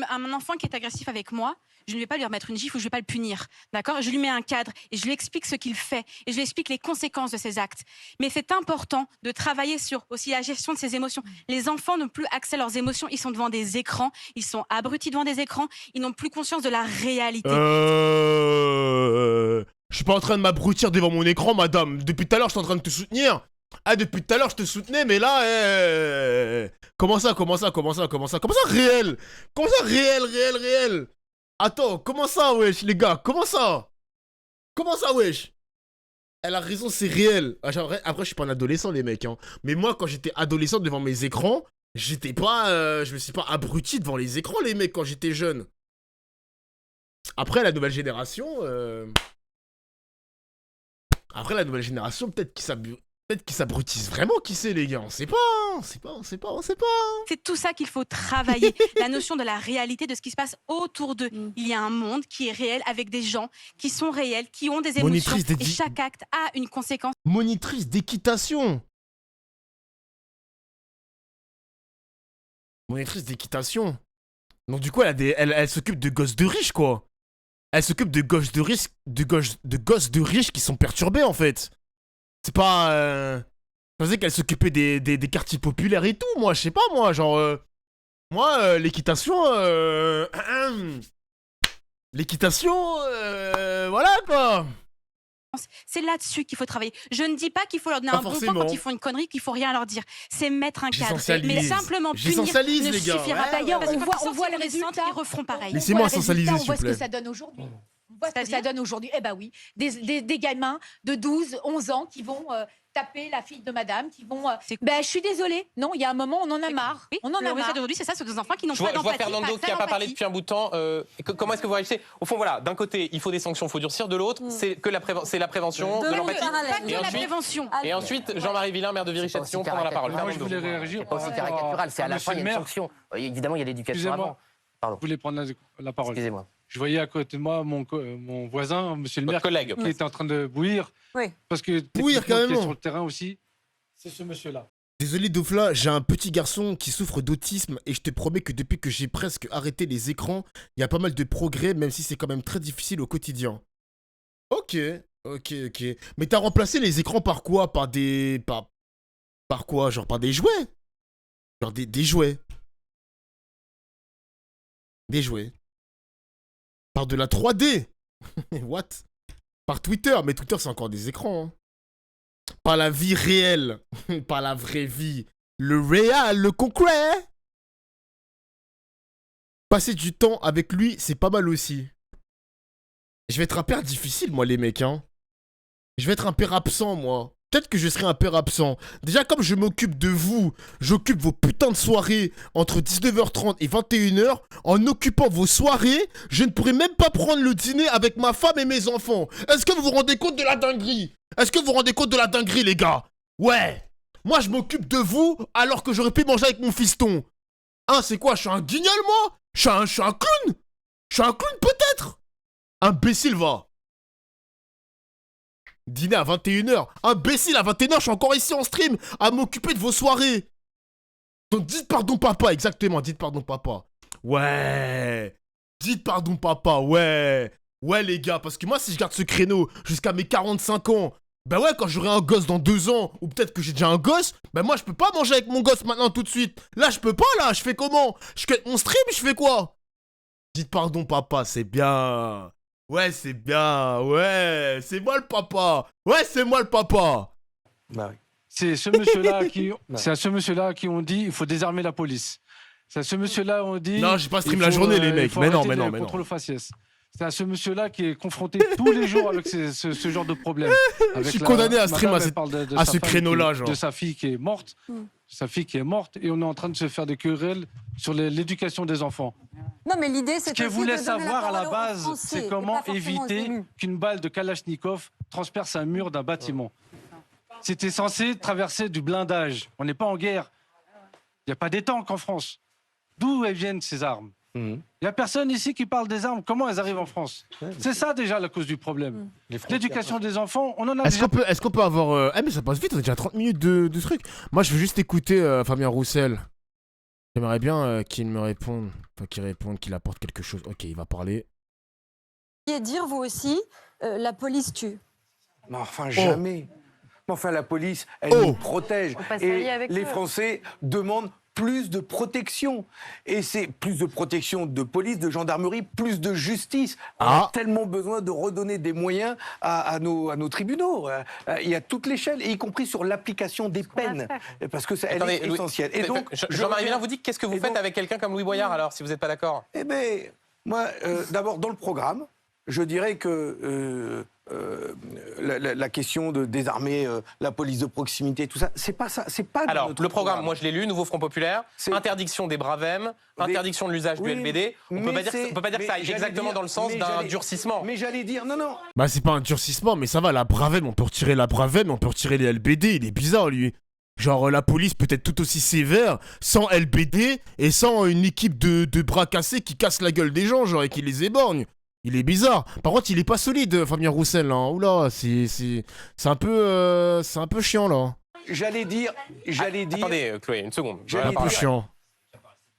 est agressif avec moi, je ne vais pas lui remettre une gifle ou je ne vais pas le punir. D'accord? Je lui mets un cadre et je lui explique ce qu'il fait et je lui explique les conséquences de ses actes. Mais c'est important de travailler sur aussi la gestion de ses émotions. Les enfants n'ont plus accès à leurs émotions. Ils sont devant des écrans. Ils sont abrutis devant des écrans. Ils n'ont plus conscience de la réalité. Je suis pas en train de m'abrutir devant mon écran, madame. Depuis tout à l'heure, je suis en train de te soutenir. Ah, depuis tout à l'heure, je te soutenais, mais là, Comment ça, réel? Comment ça, réel? Attends, comment ça, wesh, les gars? Comment ça, wesh? Elle a raison, c'est réel. Après, je suis pas un adolescent, les mecs, hein. Mais moi, quand j'étais adolescent devant mes écrans, j'étais pas... je me suis pas abruti devant les écrans, les mecs, quand j'étais jeune. Après, la nouvelle génération... peut-être qu'ils s'abrutissent vraiment, qui sait, les gars? On sait pas. C'est tout ça qu'il faut travailler. La notion de la réalité, de ce qui se passe autour d'eux. Il y a un monde qui est réel avec des gens qui sont réels, qui ont des émotions. Et chaque acte a une conséquence. Monitrice d'équitation. Donc du coup, elle s'occupe de gosses de riches, quoi. Elle s'occupe de gosses de riches qui sont perturbés, en fait. C'est pas... Je pensais qu'elle s'occupait des quartiers populaires et tout, moi, je sais pas, moi, genre... Moi, l'équitation... voilà, quoi. C'est là-dessus qu'il faut travailler. Je ne dis pas qu'il faut leur donner un bon point quand ils font une connerie, qu'il faut rien leur dire. C'est mettre un cadre. Mais simplement punir ne suffira pas. D'ailleurs, on voit le résultat. Ils referont pareil. Laissez-moi essentialiser, on s'il voit vous ce plaît. que ça donne aujourd'hui. On voit ce que ça donne aujourd'hui. Eh ben oui, des gamins de 12, 11 ans qui vont taper la fille de madame, qui vont... je suis désolée. Non, il y a un moment, on en a marre. Oui, on en a marre. Aujourd'hui, c'est ça, ce sont des enfants qui n'ont pas d'empathie. Je vois Fernando qui n'a pas parlé depuis un bout de temps. Comment est-ce que vous réagissez? Au fond, voilà, d'un côté, il faut des sanctions, il faut durcir. De l'autre, c'est la prévention de l'empathie. Et ensuite, Jean-Marie Villain, maire de Viry-Châtillon, prendra la parole. Moi, je voulais réagir. C'est pas aussi caricatural, c'est à la fin, il y a une sanction. Évidemment, il y a l'éducation avant. Je voulais prendre la parole. Excusez-moi. Je voyais à côté de moi mon voisin, monsieur le maire, collègue, qui était en train de bouillir. Oui. Parce que Bouillir, qui est carrément. sur le terrain aussi, c'est ce monsieur-là. Désolé, Dofla, j'ai un petit garçon qui souffre d'autisme et je te promets que depuis que j'ai presque arrêté les écrans, il y a pas mal de progrès, même si c'est quand même très difficile au quotidien. Ok. Mais t'as remplacé les écrans par quoi? Par quoi? Genre par des jouets? Genre des jouets. Des jouets. Par de la 3D. What? Par Twitter. Mais Twitter, c'est encore des écrans. Hein. Par la vie réelle. Par la vraie vie. Le réel, le concret. Passer du temps avec lui, c'est pas mal aussi. Je vais être un père difficile, moi, les mecs, hein. Je vais être un père absent, moi. Peut-être que je serai un père absent. Déjà, comme je m'occupe de vous, j'occupe vos putains de soirées entre 19h30 et 21h. En occupant vos soirées, je ne pourrai même pas prendre le dîner avec ma femme et mes enfants. Est-ce que vous vous rendez compte de la dinguerie? Les gars? Ouais. Moi, je m'occupe de vous alors que j'aurais pu manger avec mon fiston. Hein, c'est quoi? Je suis un guignol, moi? Je suis un clown? Je suis un clown, peut-être? Imbécile, va. Dîner à 21h. Imbécile, à 21h, je suis encore ici en stream à m'occuper de vos soirées. Donc dites pardon papa, exactement, dites pardon papa. Ouais. Dites pardon papa, ouais. Ouais les gars, parce que moi si je garde ce créneau jusqu'à mes 45 ans, bah ouais, quand j'aurai un gosse dans 2 ans, ou peut-être que j'ai déjà un gosse, bah moi je peux pas manger avec mon gosse maintenant tout de suite. Là je peux pas là, je fais comment? Je quitte mon stream, je fais quoi? Dites pardon papa, c'est bien. Ouais, c'est bien, ouais, c'est moi le papa. Ouais, c'est moi le papa. Bah oui. C'est ce monsieur-là c'est à ce monsieur-là qui ont dit il faut désarmer la police. C'est à ce monsieur-là on dit. Non, j'ai pas stream la journée, les mecs. Mais non. Contrôle faciès. C'est à ce monsieur-là qui est confronté tous les jours avec ce genre de problème. Je suis condamné à stream à ce créneau-là, genre. De sa fille qui est morte. Et on est en train de se faire des querelles sur l'éducation des enfants. Non, mais l'idée, c'est ce qu'elle voulait savoir à la base, c'est comment éviter qu'une balle de Kalachnikov transperce un mur d'un bâtiment. C'était censé traverser du blindage. On n'est pas en guerre. Il n'y a pas des tanks en France. D'où elles viennent ces armes? Il n'y a personne ici qui parle des armes. Comment elles arrivent en France? C'est ça déjà la cause du problème. L'éducation des enfants, on en a déjà... Est-ce qu'on peut avoir... Ah mais ça passe vite, on a déjà 30 minutes de trucs. Moi je veux juste écouter Fabien Roussel. J'aimerais bien qu'il me réponde. Enfin qu'il réponde, qu'il apporte quelque chose. Ok, il va parler. Et dire vous aussi, la police tue. Mais enfin jamais. Mais enfin la police, elle nous protège. Et les Français demandent plus de protection. Et c'est plus de protection de police, de gendarmerie, plus de justice. On a tellement besoin de redonner des moyens à nos tribunaux. Il y a toute l'échelle, y compris sur l'application des peines. Parce que elle est essentielle. Et donc, Jean-Marie Villain vous dit qu'est-ce que vous faites avec quelqu'un comme Louis Boyard, alors, si vous n'êtes pas d'accord? Eh bien, moi, d'abord, dans le programme, je dirais que la question de désarmer la police de proximité, tout ça, c'est pas ça. C'est pas. Alors, le programme, moi je l'ai lu, Nouveau Front Populaire, interdiction des bravèmes, interdiction de l'usage du LBD. On peut pas dire que ça aille exactement dans le sens d'un durcissement. Mais j'allais dire, non. Bah, c'est pas un durcissement, mais ça va, la bravème, on peut retirer la bravème, on peut retirer les LBD, il est bizarre, lui. Genre, la police peut être tout aussi sévère sans LBD et sans une équipe de bras cassés qui cassent la gueule des gens, genre, et qui les éborgnent. Il est bizarre. Par contre, il est pas solide, Fabien Roussel, là. Oula, c'est un peu chiant, là. J'allais dire... Attendez, Chloé, une seconde. Un peu chiant.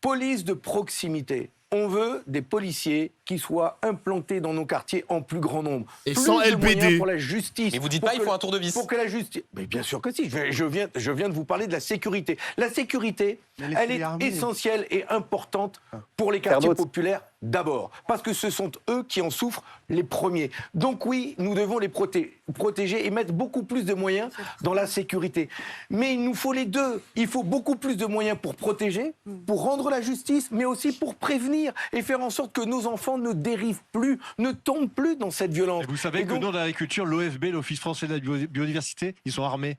Police de proximité. On veut des policiers qui soient implantés dans nos quartiers en plus grand nombre. Et plus sans de LBD. moyens pour la justice. Mais vous dites pas, il faut un tour de vis. Pour que la justice... Mais bien sûr que si. Je viens de vous parler de la sécurité. La sécurité, elle est essentielle et importante pour les quartiers populaires d'abord. Parce que ce sont eux qui en souffrent les premiers. Donc oui, nous devons les protéger et mettre beaucoup plus de moyens dans la sécurité. Mais il nous faut les deux. Il faut beaucoup plus de moyens pour protéger, pour rendre la justice, mais aussi pour prévenir et faire en sorte que nos enfants ne dérivent plus, ne tombent plus dans cette violence. Et vous savez que dans l'agriculture, l'OFB, l'Office français de la biodiversité, ils sont armés.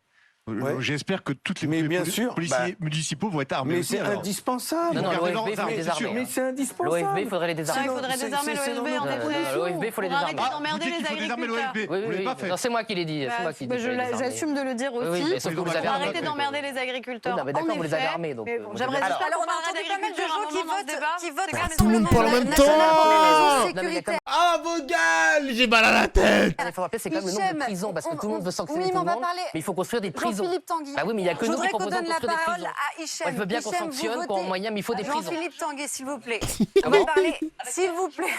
J'espère que toutes les policiers municipaux vont être armés. Mais c'est indispensable. Mais c'est indispensable. L'OFB, il faudrait les désarmer. Il faudrait désarmer l'OFB en fait. L'OFB, il faut les désarmer. D'emmerder les agriculteurs. Oui. Non, c'est moi qui l'ai dit. J'assume de le dire aussi. Arrêtez d'emmerder les agriculteurs. Non, mais d'accord, vous les avez armés. J'aimerais juste Alors, on a entendu pas mal de gens qui votent Tout le monde parle en même temps. Ah, vos gales, j'ai mal à la tête. Il faut rappeler, c'est quand même le nombre de prisons, parce que tout le monde veut sanctionner tout le monde. Mais il faut construire des prisons. Jean-Philippe Tanguy. Bah oui, mais il n'y a que nous qui proposons de la construire des parole prisons. à Hichem. Elle veut bien qu'on sanctionne, qu'on moyen, mais il faut des prisons. Jean-Philippe Tanguy, s'il vous plaît. On va parler, s'il vous plaît.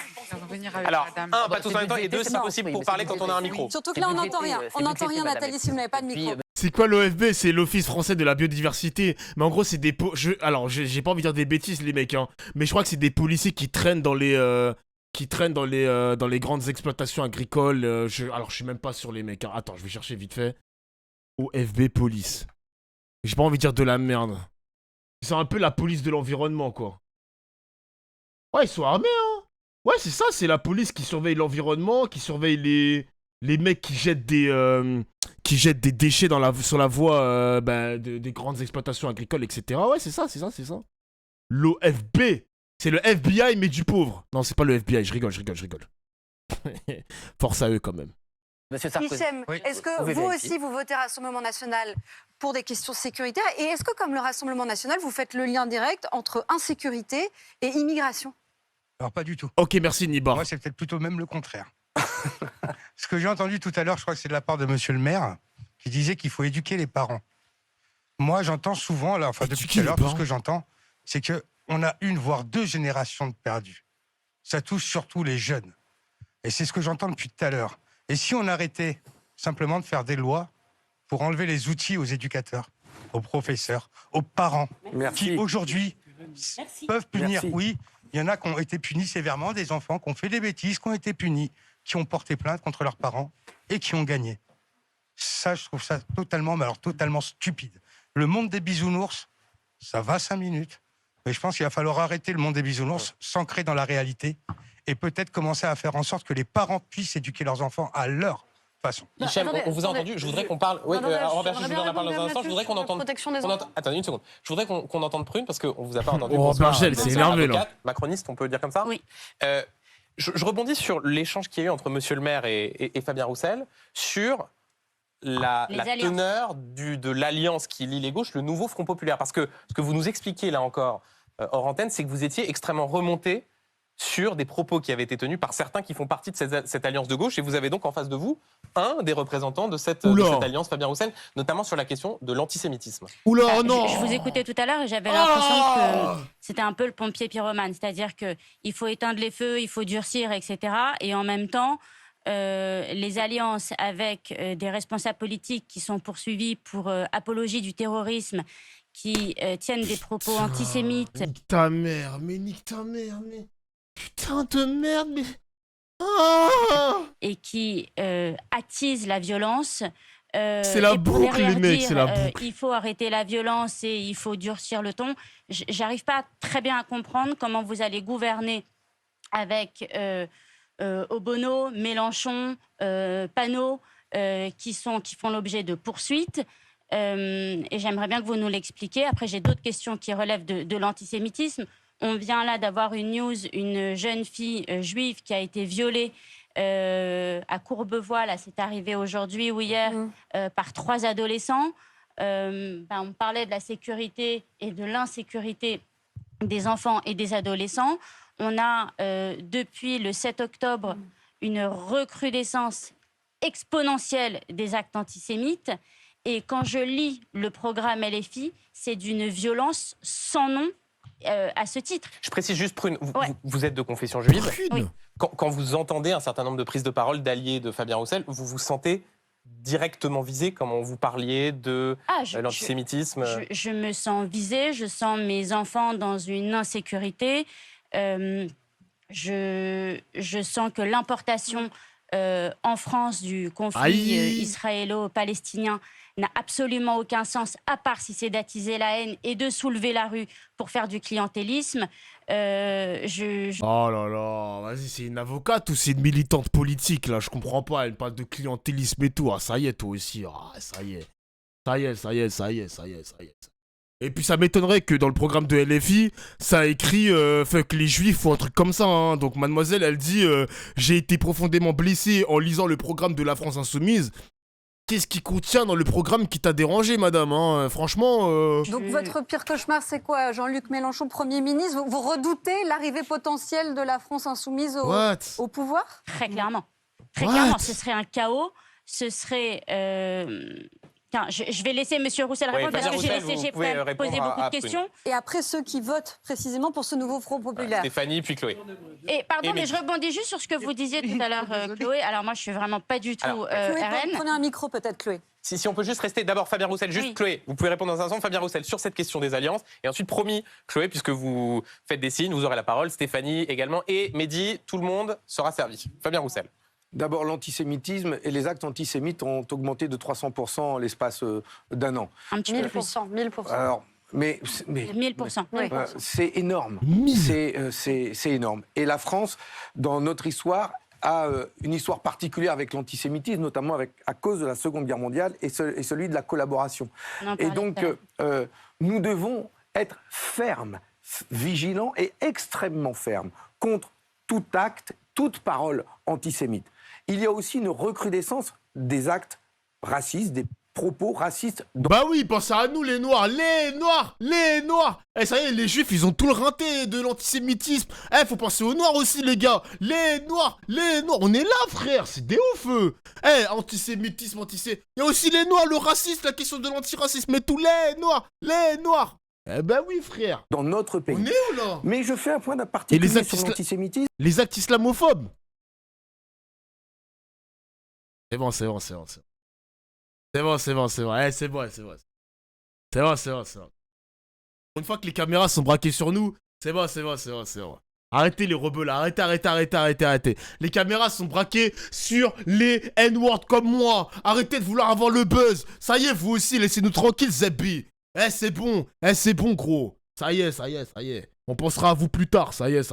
Alors, un, pas tous en même temps, et deux, si possible, pour parler quand on a un micro. Surtout que là, on n'entend rien. On n'entend rien, Nathalie, si vous n'avez pas de micro. C'est quoi l'OFB? C'est l'Office français de la biodiversité. Mais en gros, c'est des... Alors, j'ai pas envie de dire des bêtises, les mecs, hein. Mais je crois que c'est des policiers qui traînent dans les... dans les grandes exploitations agricoles. Alors, je suis même pas sur les mecs, hein. Attends, je vais chercher vite fait. OFB Police. J'ai pas envie de dire de la merde. C'est un peu la police de l'environnement, quoi. Ouais, ils sont armés, hein. Ouais, c'est ça, c'est la police qui surveille l'environnement, qui surveille les mecs qui jettent des déchets sur la voie des grandes exploitations agricoles, etc. Ouais, c'est ça. L'OFB. C'est le FBI, mais du pauvre. Non, c'est pas le FBI, je rigole. Force à eux, quand même. Monsieur Sarkozy. Hichem, est-ce que vous aussi, vous votez Rassemblement National pour des questions sécuritaires? Et est-ce que, comme le Rassemblement National, vous faites le lien direct entre insécurité et immigration? Alors, pas du tout. Ok, merci, Nibar. Moi, c'est peut-être plutôt même le contraire. Ce que j'ai entendu tout à l'heure, je crois que c'est de la part de monsieur le maire, qui disait qu'il faut éduquer les parents. Moi, j'entends souvent, là, enfin, depuis tout à l'heure, tout ce que j'entends, c'est qu'on a une, voire deux générations de perdus. Ça touche surtout les jeunes. Et c'est ce que j'entends depuis tout à l'heure. Et si on arrêtait simplement de faire des lois pour enlever les outils aux éducateurs, aux professeurs, aux parents, qui aujourd'hui peuvent punir, oui, il y en a qui ont été punis sévèrement, des enfants qui ont fait des bêtises, qui ont été punis, qui ont porté plainte contre leurs parents et qui ont gagné. Ça, je trouve ça totalement, mais alors totalement stupide. Le monde des bisounours, ça va 5 minutes. Mais je pense qu'il va falloir arrêter le monde des bisounours, s'ancrer dans la réalité et peut-être commencer à faire en sorte que les parents puissent éduquer leurs enfants à leur façon. Hichem, on vous a entendu, je voudrais qu'on parle... Oui, Robert, je vous en parle dans un instant, je voudrais qu'on entende... Attendez une seconde, je voudrais qu'on entende Prune, parce qu'on ne vous a pas entendu. Oh, Bergel, c'est énervé, là. Macroniste, on peut dire comme ça? Oui. Je rebondis sur l'échange qu'il y a eu entre monsieur le maire et Fabien Roussel sur la teneur de l'alliance qui lie les gauches, le nouveau Front Populaire. Parce que ce que vous nous expliquez là encore, hors antenne, c'est que vous étiez extrêmement remonté sur des propos qui avaient été tenus par certains qui font partie de cette alliance de gauche. Et vous avez donc en face de vous un des représentants de cette alliance, Fabien Roussel, notamment sur la question de l'antisémitisme. Oula, non. Je vous écoutais tout à l'heure et j'avais l'impression que c'était un peu le pompier pyromane. C'est-à-dire qu'il faut éteindre les feux, il faut durcir, etc. Et en même temps, les alliances avec des responsables politiques qui sont poursuivis pour apologie du terrorisme, qui tiennent des propos antisémites. Nique ta mère, mais... Putain de merde, mais... Et qui attisent la violence. C'est la boucle, les mecs, c'est la boucle. Il faut arrêter la violence et il faut durcir le ton. J'arrive pas très bien à comprendre comment vous allez gouverner avec Obono, Mélenchon, Panot, qui font l'objet de poursuites. Et j'aimerais bien que vous nous l'expliquiez. Après, j'ai d'autres questions qui relèvent de l'antisémitisme. On vient là d'avoir une news, une jeune fille juive qui a été violée à Courbevoie. Là, c'est arrivé aujourd'hui ou hier par 3 adolescents. On parlait de la sécurité et de l'insécurité des enfants et des adolescents. On a, depuis le 7 octobre, une recrudescence exponentielle des actes antisémites. Et quand je lis le programme LFI, c'est d'une violence sans nom. À ce titre. Je précise juste, Prune, vous êtes de confession juive. Oui. Quand vous entendez un certain nombre de prises de parole d'alliés de Fabien Roussel, vous vous sentez directement visé, comme vous parliez de l'antisémitisme? Je me sens visée, je sens mes enfants dans une insécurité. Je sens que l'importation en France du conflit israélo-palestinien n'a absolument aucun sens, à part si c'est d'attiser la haine et de soulever la rue pour faire du clientélisme. Oh là là, vas-y, c'est une avocate ou c'est une militante politique, là? Je comprends pas, elle parle de clientélisme et tout. Ah, ça y est, toi aussi. Ah, ça y est. Et puis ça m'étonnerait que dans le programme de LFI, ça a écrit fuck les juifs ou un truc comme ça. Hein. Donc mademoiselle, elle dit j'ai été profondément blessée en lisant le programme de la France Insoumise. Qu'est-ce qui contient dans le programme qui t'a dérangé, madame, hein? Franchement... Donc votre pire cauchemar, c'est quoi? Jean-Luc Mélenchon, Premier ministre, vous redoutez l'arrivée potentielle de la France Insoumise au pouvoir? Très clairement. Très clairement, ce serait un chaos. Ce serait... Tiens, je vais laisser M. Roussel répondre parce que j'ai laissé poser beaucoup de questions. Et après, ceux qui votent précisément pour ce nouveau Front populaire. Stéphanie, puis Chloé. Et pardon, mais je rebondis juste sur ce que vous disiez tout à l'heure, Chloé. Alors moi, je suis vraiment pas du tout RN. Prenez un micro peut-être, Chloé. Si on peut juste rester d'abord Fabien Roussel, juste Chloé, vous pouvez répondre dans un instant, Fabien Roussel, sur cette question des alliances. Et ensuite, promis, Chloé, puisque vous faites des signes, vous aurez la parole, Stéphanie également. Et Mehdi, tout le monde sera servi. Fabien Roussel. D'abord, l'antisémitisme et les actes antisémites ont augmenté de 300% en l'espace d'un an. Un petit peu plus. 1000%. Alors, mais 1000%. C'est énorme. C'est énorme. Et la France, dans notre histoire, a une histoire particulière avec l'antisémitisme, notamment à cause de la Seconde Guerre mondiale et celui de la collaboration. Et donc, nous devons être fermes, vigilants et extrêmement fermes contre tout acte, toute parole antisémite. Il y a aussi une recrudescence des actes racistes, des propos racistes. Bah oui, pensez à nous, les Noirs. Eh, ça y est, les Juifs, ils ont tout le rinté de l'antisémitisme. Eh, faut penser aux Noirs aussi, les gars. Les Noirs. On est là, frère, c'est des ouf. Eh, antisémitisme. Il y a aussi les Noirs, le racisme, la question de l'antiracisme et tout. Les Noirs. Eh ben oui, frère. Dans notre pays. On est où, là? Mais je fais un point particulier sur l'antisémitisme. Les actes islamophobes. C'est bon. Eh, c'est bon. Une fois que les caméras sont braquées sur nous, c'est bon. Arrêtez les rebeux là, arrêtez. Les caméras sont braquées sur les N-words comme moi. Arrêtez de vouloir avoir le buzz. Ça y est, vous aussi, laissez-nous tranquilles, Zebbi. Eh, c'est bon, gros. Ça y est. On pensera à vous plus tard, ça y est.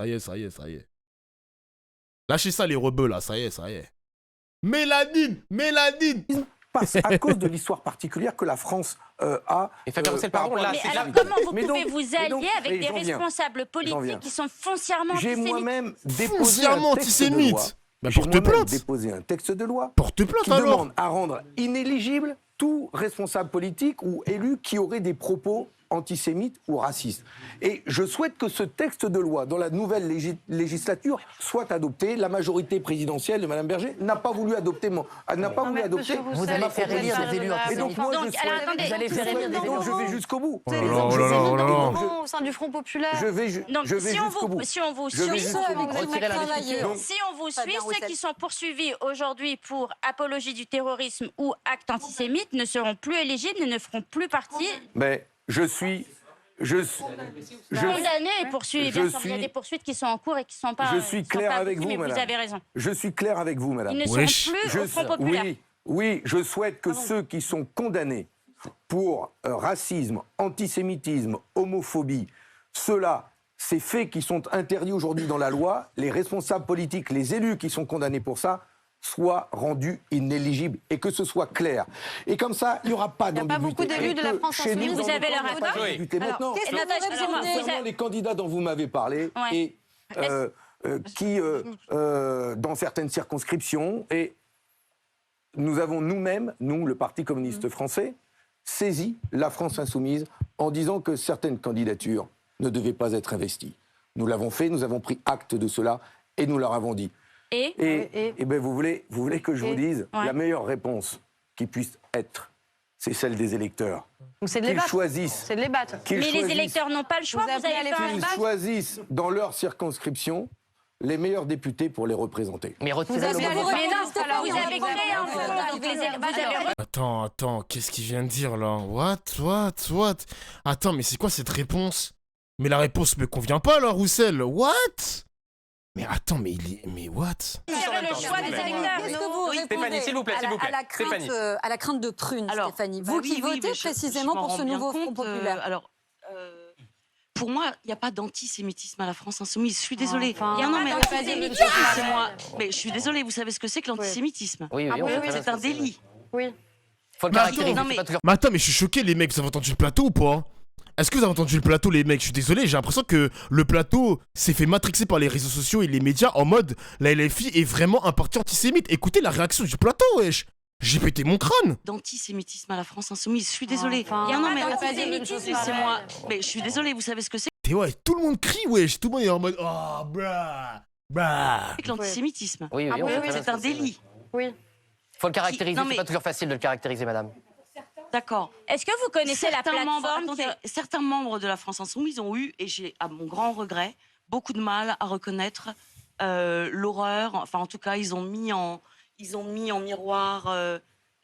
Lâchez ça, les rebeux, là, ça y est. Mélanine. Passe à cause de l'histoire particulière que la France a. Et Fabien Roussel, pardon, là, mais alors comment vous pouvez vous allier avec des responsables politiques qui sont foncièrement antisémites? J'ai moi-même déposé un texte de loi. Déposé un texte de loi qui demande à rendre inéligible tout responsable politique ou élu qui aurait des propos antisémite ou raciste. Et je souhaite que ce texte de loi, dans la nouvelle législature, soit adopté. La majorité présidentielle de Mme Berger n'a pas voulu adopter Vous allez faire élire des élus Et donc, moi, antisémites. vous allez faire élire des élus. Je vais jusqu'au bout. Au sein du Front populaire. Je vais jusqu'au bout. Si on vous suit, ceux qui sont poursuivis aujourd'hui pour apologie du terrorisme ou acte antisémite ne seront plus éligibles et ne feront plus partie. Mais je suis condamnés et poursuivis. Bien sûr, il y a des poursuites qui sont en cours et qui ne sont pas. Je suis clair avec vous, madame. Vous avez raison. Je suis clair avec vous, madame. Ils ne seront plus au Front populaire. Oui, je souhaite que ceux qui sont condamnés pour racisme, antisémitisme, homophobie, ceux-là, ces faits qui sont interdits aujourd'hui dans la loi, les responsables politiques, les élus qui sont condamnés pour ça, soient rendus inéligibles et que ce soit clair. Et comme ça, il n'y aura pas d'ambiguïté. Il n'y a pas beaucoup d'élus de la France insoumise. Vous avez leur Maintenant, concernant les candidats dont vous m'avez parlé et qui, dans certaines circonscriptions, et nous avons nous-mêmes, nous, le Parti communiste français, saisi la France insoumise en disant que certaines candidatures ne devaient pas être investies. Nous l'avons fait, nous avons pris acte de cela et nous leur avons dit. Et ben vous voulez que je vous dise la meilleure réponse qui puisse être, c'est celle des électeurs. C'est de les battre. Choisissent. C'est de les battre. Mais les électeurs n'ont pas le choix. Vous allez faire un Qu'ils choisissent dans leur circonscription les meilleurs députés pour les représenter. Mais retirez Attends, qu'est-ce qu'il vient de dire là? What? Attends, mais c'est quoi cette réponse? Mais la réponse me convient pas là, Roussel. What? Mais attends, mais what? le choix des électeurs. Qu'est-ce que vous Stéphanie, s'il vous plaît, à la crainte de Prune, Stéphanie, vous qui votez précisément pour ce nouveau Front populaire. Pour moi, il n'y a pas d'antisémitisme à la France insoumise. Je suis désolée. Mais je suis désolée, vous savez ce que c'est que l'antisémitisme? Oui, c'est un délit. Oui. Faut le caractériser. Mais attends, mais je suis choqué, les mecs. Vous avez entendu le plateau ou pas? Est-ce que vous avez entendu le plateau, les mecs? Je suis désolé, j'ai l'impression que le plateau s'est fait matrixer par les réseaux sociaux et les médias en mode la LFI est vraiment un parti antisémite. Écoutez la réaction du plateau, wesh. J'ai pété mon crâne. D'antisémitisme à la France insoumise. Je suis désolée. C'est moi. Mais je suis désolée, vous savez ce que c'est? Et ouais, tout le monde crie, wesh. Tout le monde est en mode oh, bah. C'est que l'antisémitisme. Oui, c'est un délit. Oui. Faut le caractériser, c'est pas toujours facile de le caractériser, madame. D'accord. Est-ce que vous connaissez la plateforme Certains membres de la France insoumise ont eu, et j'ai, à mon grand regret, beaucoup de mal à reconnaître l'horreur. Enfin, en tout cas, ils ont mis en miroir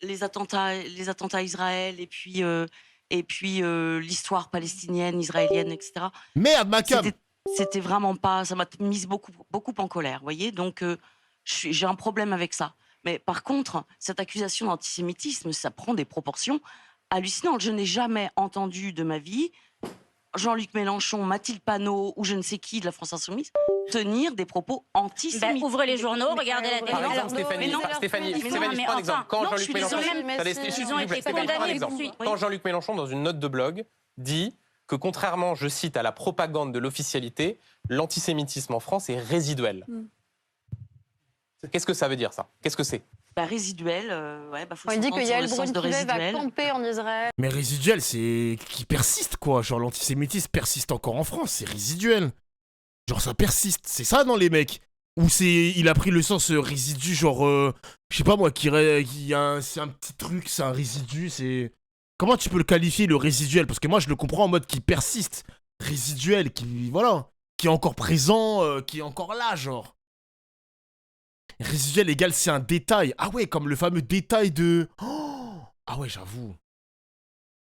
les attentats à Israël et puis l'histoire palestinienne, israélienne, etc. Merde, Macam. C'était vraiment pas. Ça m'a mise beaucoup en colère, vous voyez. Donc, j'ai un problème avec ça. Mais par contre, cette accusation d'antisémitisme, ça prend des proportions hallucinantes. Je n'ai jamais entendu de ma vie Jean-Luc Mélenchon, Mathilde Panot ou je ne sais qui de la France insoumise tenir des propos antisémites. Ouvrez les journaux, regardez la télé. Par exemple, Stéphanie, je prends un exemple. Quand Jean-Luc Mélenchon, dans une note de blog, dit que contrairement, je cite, à la propagande de l'officialité, l'antisémitisme en France est résiduel. Qu'est-ce que ça veut dire, ça? Qu'est-ce que c'est? Résiduel, faut il dit que Yael Braun-Pivet va camper en Israël. Mais résiduel, c'est qui persiste, quoi. Genre, l'antisémitisme persiste encore en France, c'est résiduel. Genre, ça persiste, c'est ça, non, les mecs? Ou il a pris le sens résidu, genre, je sais pas moi, c'est un petit truc, c'est un résidu, c'est... Comment tu peux le qualifier, le résiduel? Parce que moi, je le comprends en mode qui persiste, résiduel, qui est encore présent, qui est encore là, genre. Résiduel égale c'est un détail. Ah ouais, comme le fameux détail de... Oh, ah ouais, j'avoue.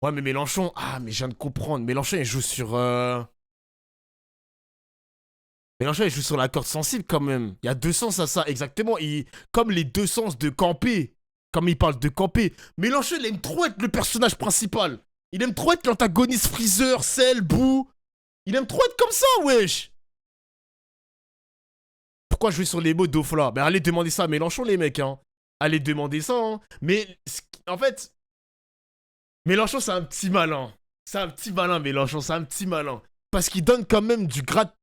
Ouais, mais Mélenchon... Ah, mais je viens de comprendre. Mélenchon, il joue sur... Mélenchon, il joue sur la corde sensible quand même. Il y a deux sens à ça, exactement. Comme les deux sens de camper. Comme il parle de camper. Mélenchon, il aime trop être le personnage principal. Il aime trop être l'antagoniste Freezer, Cell, Boo. Il aime trop être comme ça, wesh. Pourquoi jouer sur les mots d'Ofla? Ben allez demander ça à Mélenchon, les mecs, hein. Allez demander ça, hein. Mais, en fait, Mélenchon, c'est un petit malin. C'est un petit malin, Mélenchon, c'est un petit malin. Parce qu'il donne quand même du grain,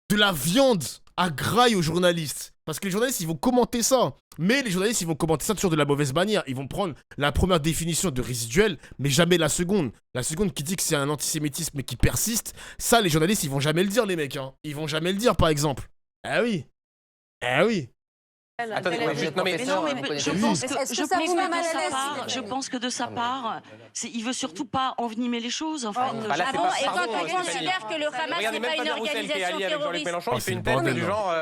de la viande à graille aux journalistes. Parce que les journalistes, ils vont commenter ça. Mais les journalistes, ils vont commenter ça toujours de la mauvaise manière. Ils vont prendre la première définition de résiduel, mais jamais la seconde. La seconde qui dit que c'est un antisémitisme mais qui persiste, ça, les journalistes, ils vont jamais le dire, les mecs. Hein. Ils vont jamais le dire, par exemple. Ah oui. Ah oui. Attendez, je pense que de sa part, il veut surtout pas envenimer les choses. En fait. Et quand on considère que le Hamas n'est pas une organisation terroriste, Mélenchon, il fait une tête du genre,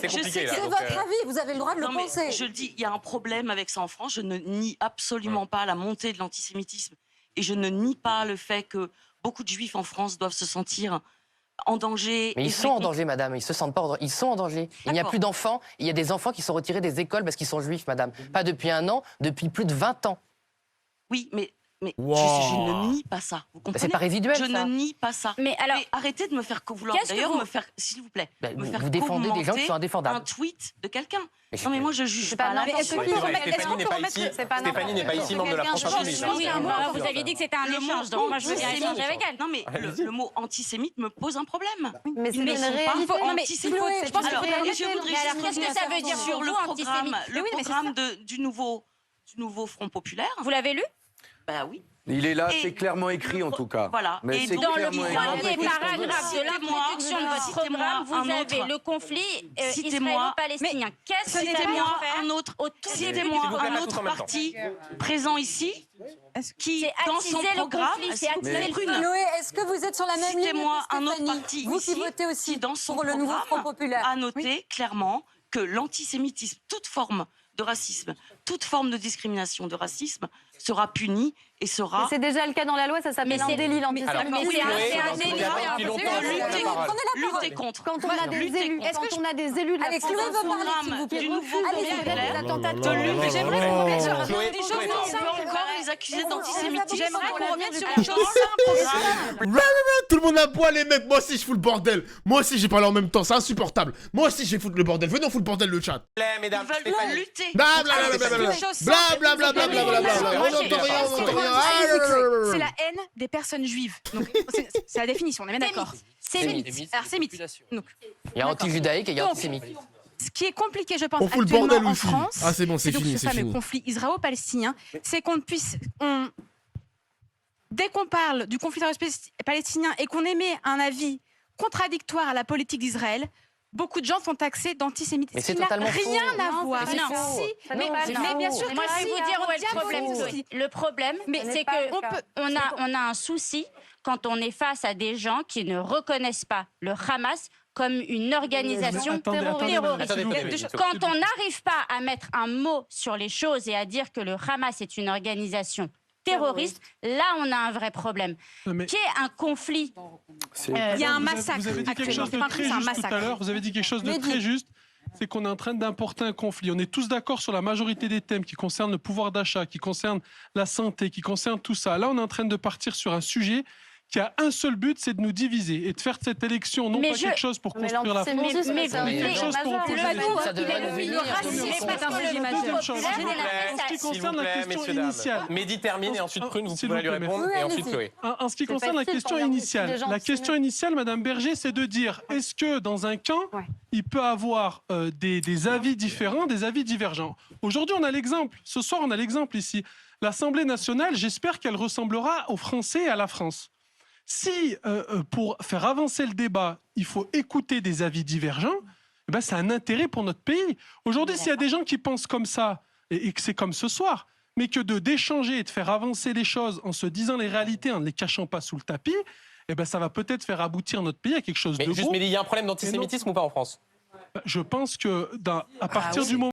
c'est compliqué. C'est votre avis, vous avez le droit de le penser. Je dis, il y a un problème avec ça en France. Je ne nie absolument pas la montée de l'antisémitisme et je ne nie pas le fait que beaucoup de Juifs en France doivent se sentir en danger. Mais ils sont en danger, madame. Ils se sentent pas en danger. Ils sont en danger. Il n'y a plus d'enfants. Il y a des enfants qui sont retirés des écoles parce qu'ils sont juifs, madame. Pas depuis 1 an, depuis plus de 20 ans. Oui, mais wow. je ne nie pas ça. Vous comprenez ? C'est pas résiduel, je ne nie pas ça. Mais alors, arrêtez de me faire vouloir. D'ailleurs, me faire, s'il vous plaît, me faire vous défendez des gens qui sont indéfendables. Un tweet de quelqu'un. Non, mais moi, je juge pas. Stéphanie n'est pas ici membre de la France Insoumise. Oui, vous aviez dit que c'était un échange, donc moi, je veux bien échanger avec elle. Non, mais le mot antisémite me pose un problème. Mais c'est une réalité. Je pense que qu'est-ce que ça veut dire sur le programme du nouveau Front Populaire. Vous l'avez lu ? Bah oui. Il est là, c'est clairement écrit en tout cas. Voilà. Mais et dans le premier paragraphe de l'introduction de votre programme, vous avez le conflit israélo-palestinien. Qu'est-ce que Citez-moi un autre parti présent ici qui, dans son programme, Chloé, est-ce que vous êtes sur la même ligne? Citez-moi un autre parti vous qui votez aussi dans son pour le nouveau Front Populaire. A noté clairement que l'antisémitisme, toute forme de racisme, toute forme de discrimination de racisme sera punie et sera... C'est déjà le cas dans la loi, ça s'appelle un délit l'antisémitisme. Lutter contre. Quand on a des élus, quand on a des élus de la France du nouveau encore les accuser d'antisémitisme. J'aimerais qu'on revienne sur une chose simple. Tout le monde à poil, les mecs. Moi aussi, je fous le bordel. Moi aussi, j'ai parlé en même temps. C'est insupportable. Moi aussi, je vais foutre le bordel. Venez, on fout le bordel, le chat. Mesdames, ils veulent lutter. C'est la haine des personnes juives. C'est la définition, on est bien d'accord. C'est mythe. Alors, c'est mythe. Il y a anti-judaïque et il y a antisémite. Ce qui est compliqué, je pense, actuellement en France, ah, c'est bon, c'est fini, ce fameux conflit israélo-palestinien, c'est qu'on puisse... Dès qu'on parle du conflit israélo-palestinien et qu'on émet un avis contradictoire à la politique d'Israël, beaucoup de gens sont taxés d'antisémitisme. Mais c'est totalement faux. Rien à voir. Mais bien sûr que moi, je vais vous dire où est le problème. Le problème, c'est qu'on a un souci quand on est face à des gens qui ne reconnaissent pas le Hamas comme une organisation terroriste. Quand on n'arrive pas à mettre un mot sur les choses et à dire que le Hamas est une organisation terroriste, là on a un vrai problème. Qui est un conflit. Il y a un massacre. Vous avez dit quelque chose de très juste tout à l'heure. Vous avez dit quelque chose de très juste. C'est qu'on est en train d'importer un conflit. On est tous d'accord sur la majorité des thèmes qui concernent le pouvoir d'achat, qui concernent la santé, qui concernent tout ça. Là, on est en train de partir sur un sujet qui a un seul but, c'est de nous diviser et de faire de cette élection non pas quelque chose pour construire la France, mais quelque chose pour opposer les gens. Ça devrait nous unir. En ce qui concerne la question initiale... Mehdi termine et ensuite Prune, vous pouvez lui répondre et ensuite Chloé. En ce qui concerne la question initiale, Madame Berger, c'est de dire, est-ce que dans un camp, il peut avoir des avis différents, des avis divergents? Aujourd'hui, on a l'exemple. Ce soir, on a l'exemple ici. L'Assemblée nationale, j'espère qu'elle ressemblera aux Français et à la France. Si, pour faire avancer le débat, il faut écouter des avis divergents, eh ben, c'est un intérêt pour notre pays. Aujourd'hui, s'il y a des gens qui pensent comme ça, et que c'est comme ce soir, mais que d'échanger et de faire avancer les choses en se disant les réalités, en ne les cachant pas sous le tapis, eh ben, ça va peut-être faire aboutir notre pays à quelque chose de gros. Mais il y a un problème d'antisémitisme ou pas en France? Je pense que à partir du moment...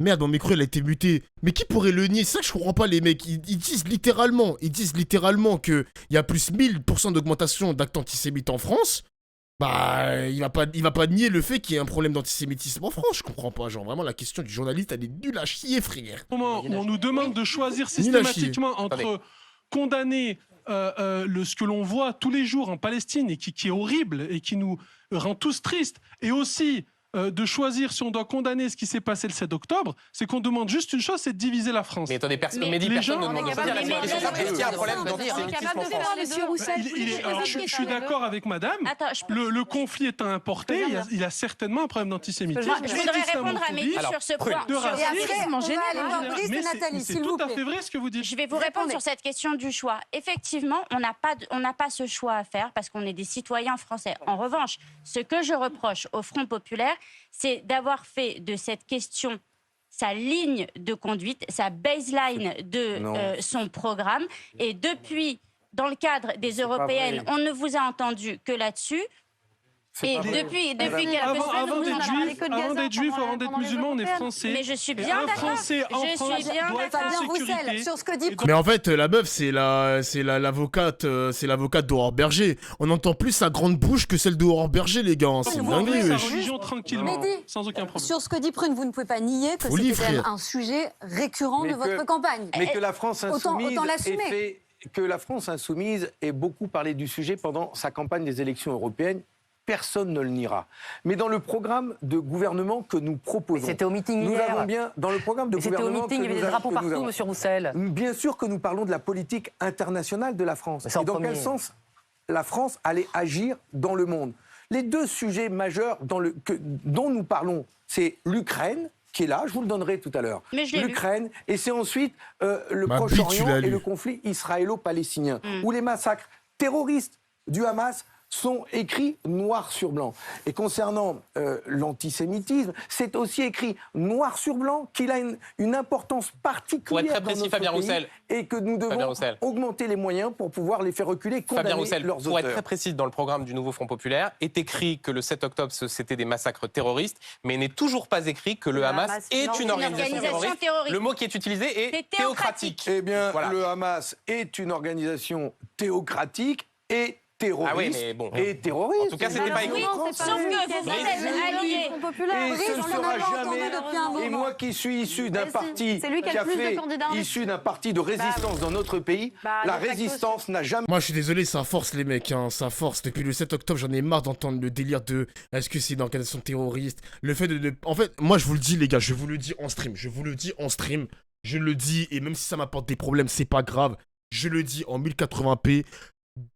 Merde, mon micro, il a été muté. Mais qui pourrait le nier? C'est ça que je comprends pas, les mecs. Ils disent littéralement qu'il y a plus 1000% d'augmentation d'actes antisémites en France. Bah, il va pas nier le fait qu'il y ait un problème d'antisémitisme en France. Je comprends pas. Genre, vraiment, la question du journaliste, elle est nulle à chier, frère. Au moment où on nous demande de choisir systématiquement entre condamner ce que l'on voit tous les jours en Palestine et qui est horrible et qui nous rend tous tristes, et aussi de choisir si on doit condamner ce qui s'est passé le 7 octobre, c'est qu'on demande juste une chose, c'est de diviser la France. Mais attendez, personne ne demande de choisir la sécurité. Est-ce qu'il y a un problème d'antisémitisme en France? Je suis d'accord avec madame. Le conflit étant importé, il y a certainement un problème d'antisémitisme. Je voudrais répondre à Mehdi sur ce point. Et après, on va aller Brice et Nathalie, C'est s'il vous tout à plaît. fait vrai ce que vous dites. Je vais vous répondre sur cette question du choix. Effectivement, on n'a pas ce choix à faire parce qu'on est des citoyens français. En revanche, ce que je reproche au Front populaire, c'est d'avoir fait de cette question sa ligne de conduite, sa baseline de son programme. Et depuis, dans le cadre des européennes, on ne vous a entendu que là-dessus. Et depuis quelques semaines, avant d'être juif, avant d'être musulman, on est français. Mais je suis bien d'accord. Mais en fait, la meuf, c'est l'avocate d'Aurore Berger. On entend plus sa grande bouche que celle d'Aurore Berger, les gars. C'est une dinguerie. Sa religion tranquillement, sans aucun problème. Sur ce que dit Prune, vous ne pouvez pas nier que c'était quand même un sujet récurrent de votre campagne. Mais que la France insoumise autant l'assumer. que la France insoumise ait beaucoup parlé du sujet pendant sa campagne des élections européennes. Personne ne le niera. Mais dans le programme de gouvernement que nous proposons... C'était au meeting nous hier. Avons bien, dans le programme de gouvernement... C'était au meeting, il y avait des drapeaux partout, monsieur Roussel. Bien sûr que nous parlons de la politique internationale de la France. Et dans quel sens la France allait agir dans le monde. Les deux sujets majeurs dont nous parlons, c'est l'Ukraine, qui est là, je vous le donnerai tout à l'heure. L'Ukraine, et c'est ensuite le Proche-Orient et le conflit israélo-palestinien, où les massacres terroristes du Hamas sont écrits noir sur blanc. Et concernant l'antisémitisme, c'est aussi écrit noir sur blanc qu'il a une importance particulière pour être très précis, dans notre Fabien pays Roussel. Et que nous devons augmenter les moyens pour pouvoir les faire reculer, condamner Fabien Roussel, leurs auteurs. pour être très précis, dans le programme du Nouveau Front Populaire, est écrit que le 7 octobre, c'était des massacres terroristes, mais n'est toujours pas écrit que le Hamas est une organisation terroriste. Le mot qui est utilisé est théocratique. Eh bien, le Hamas est une organisation théocratique et terroriste. Ah oui, mais bon. Et terroriste. En tout cas, c'était pas écrit. Sauf que vous êtes alliés. Et ce ne sera jamais. Et moi qui suis issu d'un parti issu d'un parti de résistance dans notre pays, la résistance n'a jamais. Moi, je suis désolé, ça force les mecs, hein, ça force. Depuis le 7 octobre, j'en ai marre d'entendre le délire de est-ce que c'est une organisation terroriste. Le fait de. En fait, moi, je vous le dis, les gars, je vous le dis en stream. Je le dis, et même si ça m'apporte des problèmes, c'est pas grave. Je le dis en 1080p.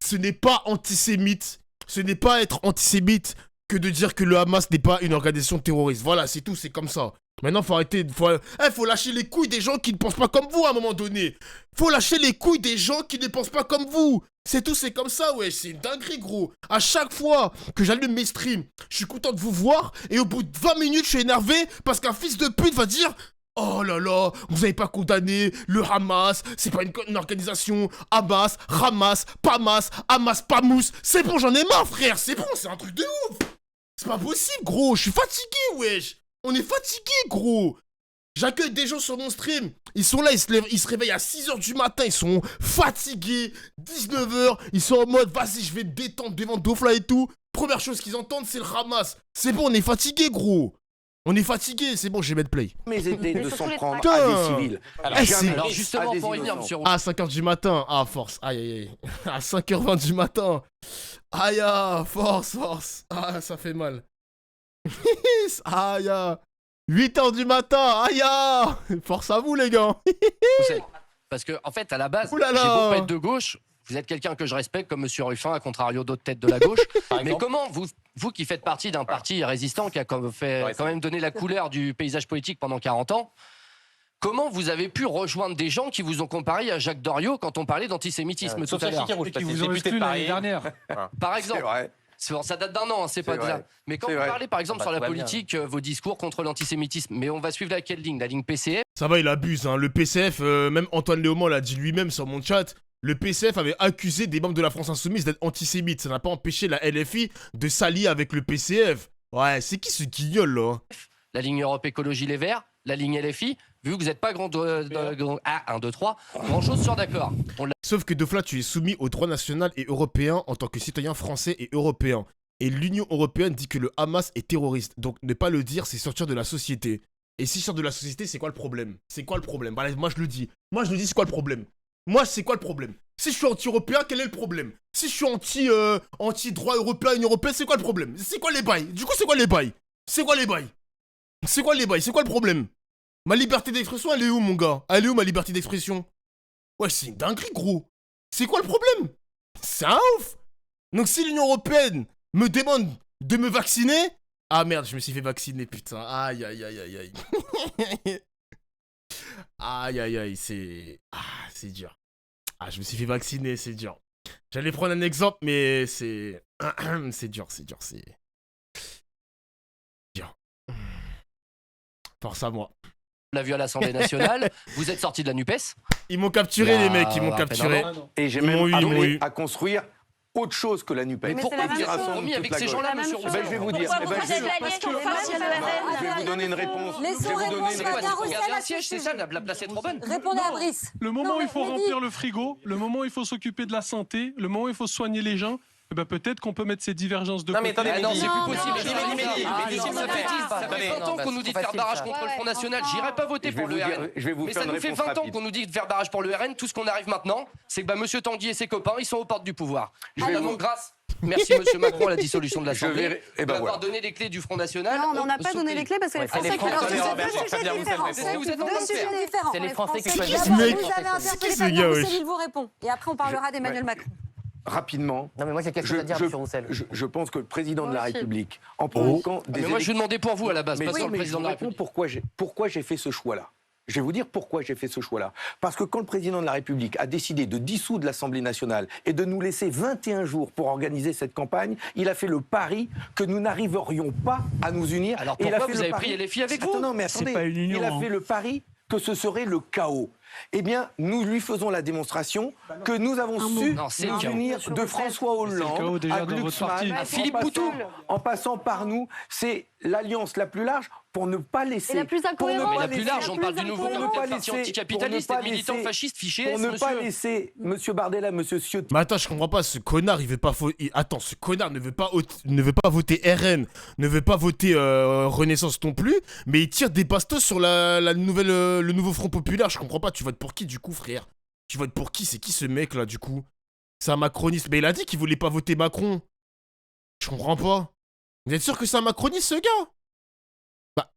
Ce n'est pas antisémite, ce n'est pas être antisémite que de dire que le Hamas n'est pas une organisation terroriste. Voilà, c'est tout, c'est comme ça. Maintenant, faut arrêter, faut lâcher les couilles des gens qui ne pensent pas comme vous à un moment donné. Faut lâcher les couilles des gens qui ne pensent pas comme vous. C'est tout, c'est comme ça, ouais, c'est une dinguerie, gros. À chaque fois que j'allume mes streams, je suis content de vous voir, et au bout de 20 minutes, je suis énervé parce qu'un fils de pute va dire... Oh là là, vous avez pas condamné le Hamas, c'est pas une organisation, Hamas, Pamas, Hamas, Pamous, c'est bon, j'en ai marre, frère, c'est bon, c'est un truc de ouf. C'est pas possible, gros, je suis fatigué, wesh. On est fatigué, gros. J'accueille des gens sur mon stream, ils sont là, ils se réveillent à 6h du matin, ils sont fatigués, 19h, ils sont en mode, vas-y, je vais me détendre devant Dofla et tout. Première chose qu'ils entendent, c'est le Hamas. C'est bon, on est fatigué, gros. On est fatigué, c'est bon, je vais mettre play. Mais aider de s'en prendre à des civils. Alors justement, pour revenir, monsieur Roux. À 5h du matin, à force, aïe aïe aïe. À 5h20 du matin, aïe force. Ah, ça fait mal. Aïe 8h du matin, aïe. Force à vous, les gars. Parce que, en fait, à la base, j'ai beau pas être de gauche, vous êtes quelqu'un que je respecte comme monsieur Ruffin, à contrario d'autres têtes de la gauche. Mais comment vous qui faites partie d'un parti résistant qui a quand même donné la couleur du paysage politique pendant 40 ans, comment vous avez pu rejoindre des gens qui vous ont comparé à Jacques Doriot quand on parlait d'antisémitisme tout à l'heure, qui vous ont exclu l'année dernière. Par exemple. Ça date d'un an, c'est pas exact. Mais quand vous parlez par exemple sur la politique, vos discours contre l'antisémitisme, mais on va suivre laquelle ligne? La ligne PCF? Ça va, il abuse, hein. Le PCF, même Antoine Léaumont l'a dit lui-même sur mon chat. Le PCF avait accusé des membres de la France Insoumise d'être antisémites. Ça n'a pas empêché la LFI de s'allier avec le PCF. Ouais, c'est qui ce guignol là? La ligne Europe Écologie Les Verts, la ligne LFI, vu que vous n'êtes pas grand 1, 2, 3, grand-chose sur d'accord. Sauf que Dofla, tu es soumis au droit national et européen en tant que citoyen français et européen. Et l'Union européenne dit que le Hamas est terroriste. Donc ne pas le dire, c'est sortir de la société. Et si sort de la société, c'est quoi le problème? C'est quoi le problème? Bah, moi je le dis, c'est quoi le problème? Moi, c'est quoi le problème? Si je suis anti-européen, quel est le problème? Si je suis anti-droit européen, Union européenne, c'est quoi le problème? C'est quoi les bails? Du coup, c'est quoi les bails? C'est quoi les bails? C'est quoi les bails? C'est quoi le problème? Ma liberté d'expression, elle est où, mon gars? Elle est où, ma liberté d'expression? Ouais, c'est une dinguerie, gros. C'est quoi le problème? C'est un ouf. Donc si l'Union Européenne me demande de me vacciner... Ah merde, je me suis fait vacciner, putain. Aïe, aïe, aïe, aïe, aïe. Aïe, aïe, aïe, c'est... Ah, c'est dur. Ah, je me suis fait vacciner, c'est dur. J'allais prendre un exemple, mais c'est... c'est dur, c'est dur, c'est... dur. Force à moi. On l'a vu à l'Assemblée nationale, vous êtes sorti de la NUPES. Ils m'ont capturé, les mecs, ils m'ont capturé. Et j'ai même appelé à construire autre chose que la NUPES. Mais pourquoi vous avez compromis avec ces gens-là, monsieur Roussel? Je vais vous dire. Je vais vous donner une réponse. Laissons répondre un siège, c'est ça, la place est trop bonne. Répondez à Brice. Le moment où il faut remplir le frigo, le moment où il faut s'occuper de la santé, le moment où il faut soigner les gens, eh ben peut-être qu'on peut mettre ces divergences de côté. Non, mais attendez, non, c'est plus possible. Ça fait 20 ans qu'on nous dit de faire barrage contre le Front National. J'irai pas voter pour le RN. Mais ça nous fait 20 ans qu'on nous dit de faire barrage pour le RN. Tout ce qu'on arrive maintenant, c'est que monsieur Tanguy et ses copains, ils sont aux portes du pouvoir. Donc grâce. Merci monsieur Macron à la dissolution de l'Assemblée d'avoir donné les clés du Front National. Non, on n'a pas donné les clés parce que les Français qui C'est les Français qui choisissent. Vous avez interpellé Fabien Roussel, il vous répond. Et après, on parlera d'Emmanuel Macron. Rapidement. Non, mais moi, j'ai quelque chose à dire, monsieur Roussel. Je pense que le président de la République, en provoquant des... Mais moi, je lui demandais pour vous à la base, pas sur le président de la République. Pourquoi j'ai fait ce choix-là. Je vais vous dire pourquoi j'ai fait ce choix-là. Parce que quand le président de la République a décidé de dissoudre l'Assemblée nationale et de nous laisser 21 jours pour organiser cette campagne, il a fait le pari que nous n'arriverions pas à nous unir. Alors pourquoi vous avez pris les filles avec vous? Non, mais attendez, il a fait le pari que ce serait le chaos. Eh bien, nous lui faisons la démonstration que nous avons su nous unir de François Hollande à Glucksmann, à Philippe Poutou. En passant par nous, c'est l'alliance la plus large pour ne pas laisser... Et la plus incohérente. Mais la plus large, on parle du nouveau parti anticapitaliste et de militants fascistes fichés. Pour ne pas laisser M. Bardella, M. Ciotti... Mais attends, je comprends pas, ce connard, il veut pas... Attends, ce connard ne veut pas voter RN, ne veut pas voter Renaissance non plus, mais il tire des bastos sur le nouveau Front Populaire, je comprends pas, tu votes pour qui du coup, frère? Tu votes pour qui? C'est qui ce mec là du coup? C'est un macroniste. Mais il a dit qu'il voulait pas voter Macron. Je comprends pas. Vous êtes sûr que c'est un macroniste ce gars? Bah.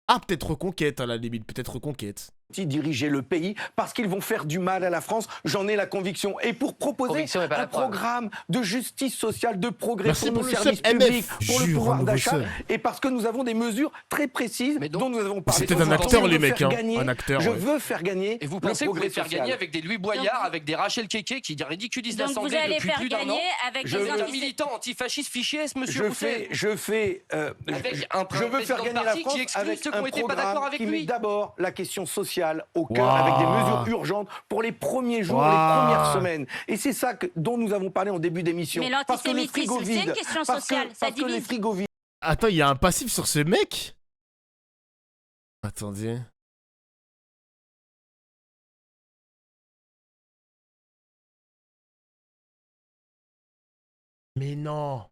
Ah, peut-être Reconquête à la limite, peut-être Reconquête. Diriger le pays parce qu'ils vont faire du mal à la France, j'en ai la conviction. Et pour proposer un programme de justice sociale, de progrès pour nos services publics, pour le pouvoir d'achat, et parce que nous avons des mesures très précises dont nous avons parlé. C'était un acteur, les mecs, hein. Un acteur. Je veux faire gagner. Et vous pensez que vous allez faire gagner avec des Louis Boyard, avec des Rachel Keke qui ridiculisent l'Assemblée depuis plus d'un an, avec des militants antifascistes fichés, monsieur Roussel. Je veux faire gagner la France avec un programme qui met d'abord la question sociale au cœur, avec des mesures urgentes pour les premiers jours, les premières semaines. Et c'est ça dont nous avons parlé en début d'émission. Mais l'antisémitisme, c'est une question sociale, ça divise. Attends, il y a un passif sur ce mec? Attendez. Mais non.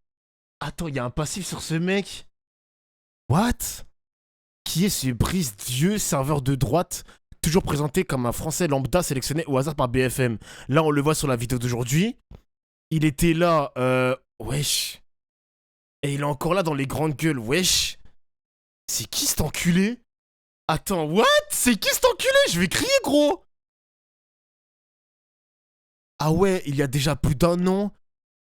Attends, il y a un passif sur ce mec? What? Qui est ce Brice Dieu, serveur de droite, toujours présenté comme un Français lambda sélectionné au hasard par BFM? Là, on le voit sur la vidéo d'aujourd'hui. Il était là, wesh. Et il est encore là dans les grandes gueules, wesh. C'est qui cet enculé? Attends, what? C'est qui cet enculé? Je vais crier, gros. Ah ouais, il y a déjà plus d'un an,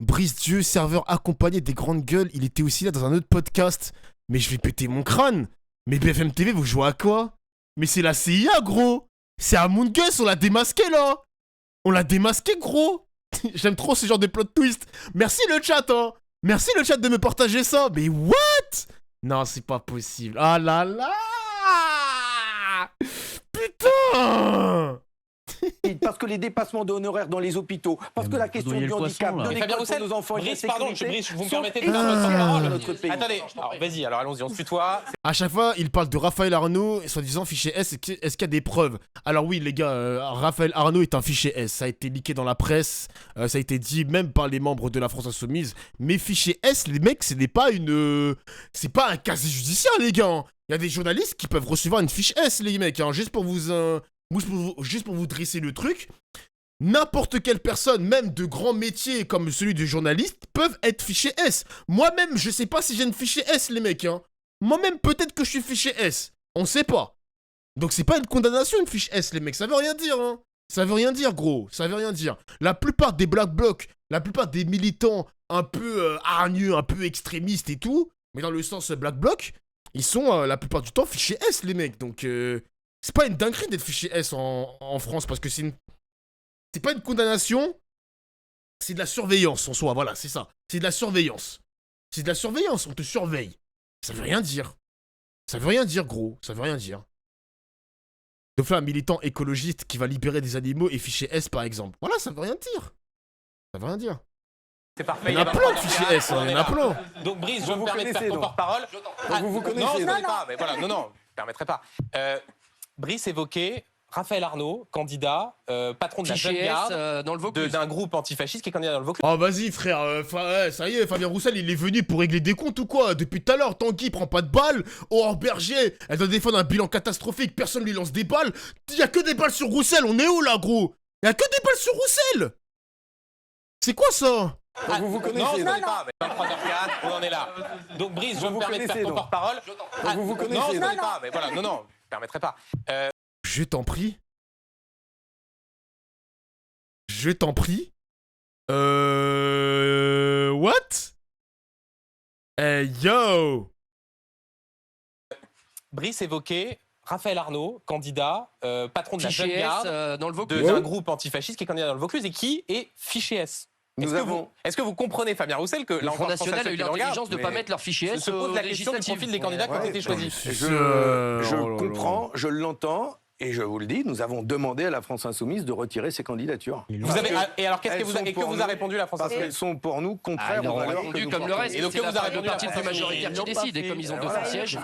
Brice Dieu, serveur accompagné des grandes gueules, il était aussi là dans un autre podcast. Mais je vais péter mon crâne. Mais BFM TV, vous jouez à quoi? Mais c'est la CIA, gros. C'est Among Us, on l'a démasqué, là. On l'a démasqué, gros. J'aime trop ce genre de plot twist. Merci le chat, hein. Merci le chat de me partager ça. Mais what? Non, c'est pas possible. Ah là là. Putain. Parce que les dépassements d'honoraires dans les hôpitaux, parce que la question du handicap, de l'école pour nos enfants et de la sécurité... Brice, vous me permettez de faire votre parole dans notre pays. Attendez, vas-y, alors allons-y, on se tutoie. À chaque fois, il parle de Raphaël Arnaud, soi-disant fichier S, est-ce qu'il y a des preuves? Alors oui, les gars, Raphaël Arnaud est un fichier S, ça a été leaké dans la presse, ça a été dit même par les membres de la France Insoumise, mais fichier S, les mecs, ce n'est pas une... c'est pas un casier judiciaire, les gars. Il y a des journalistes qui peuvent recevoir une fiche S, les mecs, hein, juste pour vous dresser le truc. N'importe quelle personne, même de grands métiers comme celui de journaliste, peuvent être fichés S. Moi-même, je sais pas si j'ai une fichier S, les mecs, hein. Moi-même, peut-être que je suis fiché S. On sait pas. Donc c'est pas une condamnation, une fiche S, les mecs. Ça veut rien dire, hein. Ça veut rien dire, gros. Ça veut rien dire. La plupart des Black Blocs, la plupart des militants un peu hargneux, un peu extrémistes et tout, mais dans le sens Black Bloc, ils sont la plupart du temps fichés S, les mecs. Donc c'est pas une dinguerie d'être fiché S en France, parce que c'est pas une condamnation, c'est de la surveillance en soi. Voilà, c'est ça. C'est de la surveillance. C'est de la surveillance, on te surveille. Ça veut rien dire. Ça veut rien dire, gros. Ça veut rien dire. De faire un militant écologiste qui va libérer des animaux et fiché S, par exemple. Voilà, ça veut rien dire. Ça veut rien dire. C'est parfait. Il y en a plein de fichiers S, il y en a plein. Donc Brice, je me permets de faire ton porte-parole. Vous vous connaissez. Non, je ne connais pas, mais voilà, non, je ne permettrai pas. Brice évoquait Raphaël Arnaud, candidat, patron de la Jeune Garde, d'un groupe antifasciste qui est candidat dans le Vaucluse. Oh vas-y frère, ça y est, Fabien Roussel il est venu pour régler des comptes ou quoi? Depuis tout à l'heure, Tanguy prend pas de balles, Aurore Berger, elle doit défendre un bilan catastrophique, personne lui lance des balles, y a que des balles sur Roussel, on est où là gros? Y a que des balles sur Roussel. C'est quoi ça? Vous vous connaissez? Non, je ne connais pas, mais 23h04, on en est là. Donc Brice, je me permets de faire ton porte-parole. Vous vous connaissez? Non, je ne connais pas, mais voilà, non, je ne permettrai pas. Je t'en prie. Je t'en prie. What? Hey, yo! Brice évoquait Raphaël Arnaud, candidat, patron de la Jeune Garde, Vaucluse. d'un groupe antifasciste qui est candidat dans le Vaucluse et qui est fiché S. Est-ce que vous comprenez, Fabien Roussel, que le Front National a eu l'intelligence de ne pas mettre leur fichier S? Se pose la question du profil des candidats qui ont été choisis. Je comprends, je l'entends. Et je vous le dis, nous avons demandé à la France Insoumise de retirer ses candidatures. Et alors, qu'est-ce que vous a répondu la France Insoumise? Parce qu'elles sont pour nous contraires aux valeurs que nous comme le reste. Et donc, que vous a répondu la partie majoritaire qui décide, et comme ils ont 200 sièges.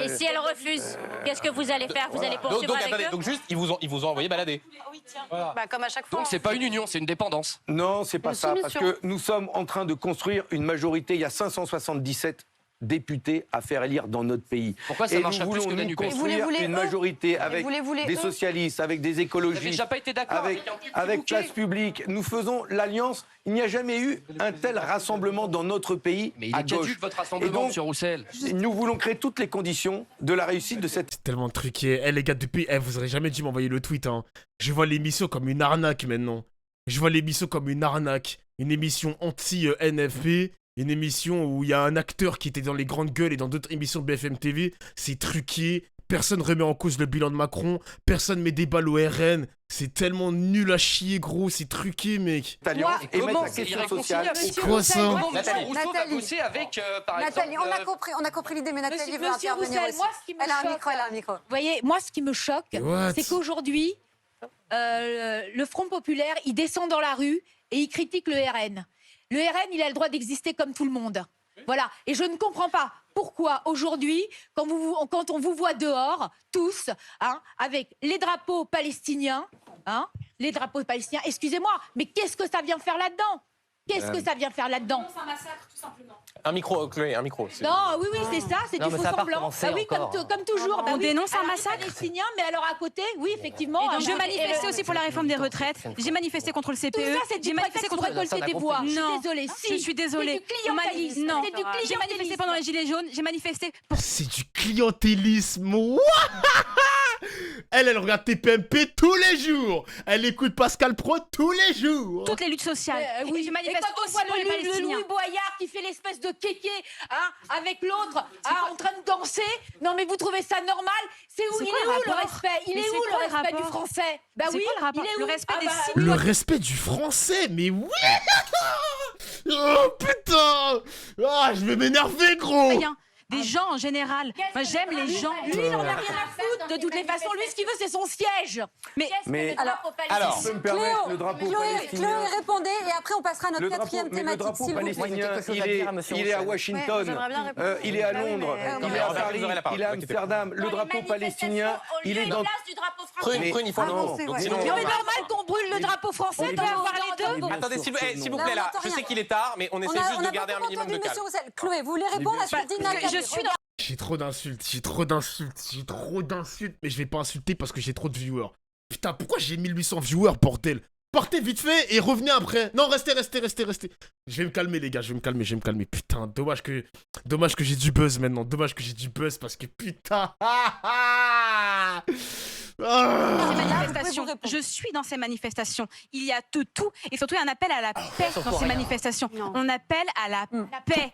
Et si elle refuse, qu'est-ce que vous allez faire? Vous allez poursuivre avec eux? Donc juste, ils vous ont envoyé balader. Oui, tiens. Bah, comme à chaque fois. Donc c'est pas une union, c'est une dépendance. Non, c'est pas ça. Parce que nous sommes en train de construire une majorité. Il y a 577 députés à faire élire dans notre pays. Pourquoi ça marche plus que la NUPES? Construire une majorité avec des socialistes, avec des écologistes, avec Place Publique. Nous faisons l'alliance. Il n'y a jamais eu un tel rassemblement dans notre pays. Mais il est caduque votre rassemblement, M. Roussel. Nous voulons créer toutes les conditions de la réussite de cette... C'est tellement truqué. Les gars, depuis... vous aurez jamais dû m'envoyer le tweet. Hein. Je vois l'émission comme une arnaque maintenant. Je vois l'émission comme une arnaque. Une émission anti-NFP. Une émission où il y a un acteur qui était dans les grandes gueules et dans d'autres émissions de BFM TV. C'est truqué. Personne remet en cause le bilan de Macron. Personne met des balles au RN. C'est tellement nul à chier, gros. C'est truqué, mec. Comment c'est irréconciliable? C'est quoi ça? Nathalie Rousseau va bosser avec, par exemple... Nathalie, on a compris l'idée, mais Nathalie veut Monsieur intervenir Roussel, aussi. moi, ce qui me Elle a un choque, micro, elle a un micro. Vous voyez, moi, ce qui me choque, c'est qu'aujourd'hui, le Front Populaire, il descend dans la rue et il critique le RN. Le RN, il a le droit d'exister comme tout le monde. Voilà. Et je ne comprends pas pourquoi aujourd'hui, quand on vous voit dehors, tous, hein, avec les drapeaux palestiniens, excusez-moi, mais qu'est-ce que ça vient faire là-dedans? Qu'est-ce que ça vient faire là-dedans? C'est un massacre, tout simplement. Un micro, Chloé, un micro. Non, oui, c'est ça, c'est du faux semblant. Ah oui, comme toujours. On dénonce un massacre palestinien, mais alors à côté, oui, effectivement. Je manifestais aussi pour la réforme des retraites. J'ai manifesté contre le CPE. Tout ça, c'est du prétexte pour récolter des voix. Non, désolée. je suis désolée. C'est du clientélisme. Non, c'est du clientélisme. j'ai manifesté pendant les Gilets jaunes. J'ai manifesté pour... C'est du clientélisme. Elle regarde TPMP tous les jours. Elle écoute Pascal Pro tous les jours. Toutes les luttes sociales. Oui, je manifeste et quand on aussi voit pour les Palestiniens. le Louis Boyard qui fait l'espèce de kéké avec l'autre en train de danser, non mais vous trouvez ça normal? Il est où le respect? Il est où le respect du français? Bah oui, il est où le respect des Le respect du français, mais oui. Oh putain. Ah, je vais m'énerver, gros. Des gens en général. Moi, j'aime les gens. Lui, il en a rien à foutre. De toutes les façons, lui, ce qu'il veut, c'est son siège. Mais alors, je peux me permettre, le drapeau palestinien... Chloé, répondez, et après on passera à notre quatrième thématique. Le drapeau palestinien, il est à Washington, il est à Londres, il est à Paris, il est à Amsterdam. Le drapeau palestinien, il est dans... Prune, il faut non. C'est normal qu'on brûle le drapeau français, doit avoir les deux. Attendez, s'il vous plaît, là, je sais qu'il est tard, mais on essaie juste de garder un minimum de calme. Chloé, vous voulez répondre à ce que dit Nathalie? J'ai trop d'insultes, mais je vais pas insulter parce que j'ai trop de viewers. Putain, pourquoi j'ai 1800 viewers, bordel? Partez vite fait et revenez après. Non, restez. Je vais me calmer, les gars, je vais me calmer. Putain, dommage que j'ai du buzz maintenant. Dommage que j'ai du buzz parce que putain. Je suis dans ces manifestations. Il y a tout et surtout un appel à la paix dans ces manifestations. On appelle à la paix.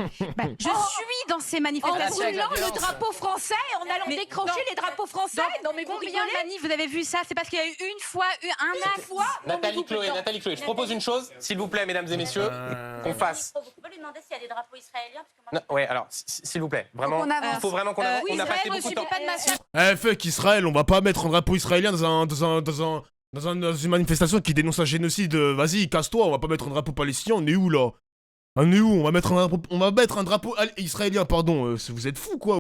Je suis dans ces manifestations. En brûlant le drapeau français, en allant décrocher les drapeaux français. Non mais combien de manifs vous avez vu ça? C'est parce qu'il y a eu une fois, un acte. Nathalie Chloé, je propose une chose, s'il vous plaît, mesdames et messieurs, qu'on fasse. Vous pouvez lui demander s'il y a des drapeaux israéliens parce que ouais, alors, s'il vous plaît, vraiment, il faut vraiment qu'on avance. On a passé beaucoup de temps. Fuck Israël, on va pas mettre un drapeau israélien dans une manifestation qui dénonce un génocide. Vas-y, casse-toi, on va pas mettre un drapeau palestinien, on est où là? On est où? On va mettre un drapeau israélien, pardon. Vous êtes fous quoi?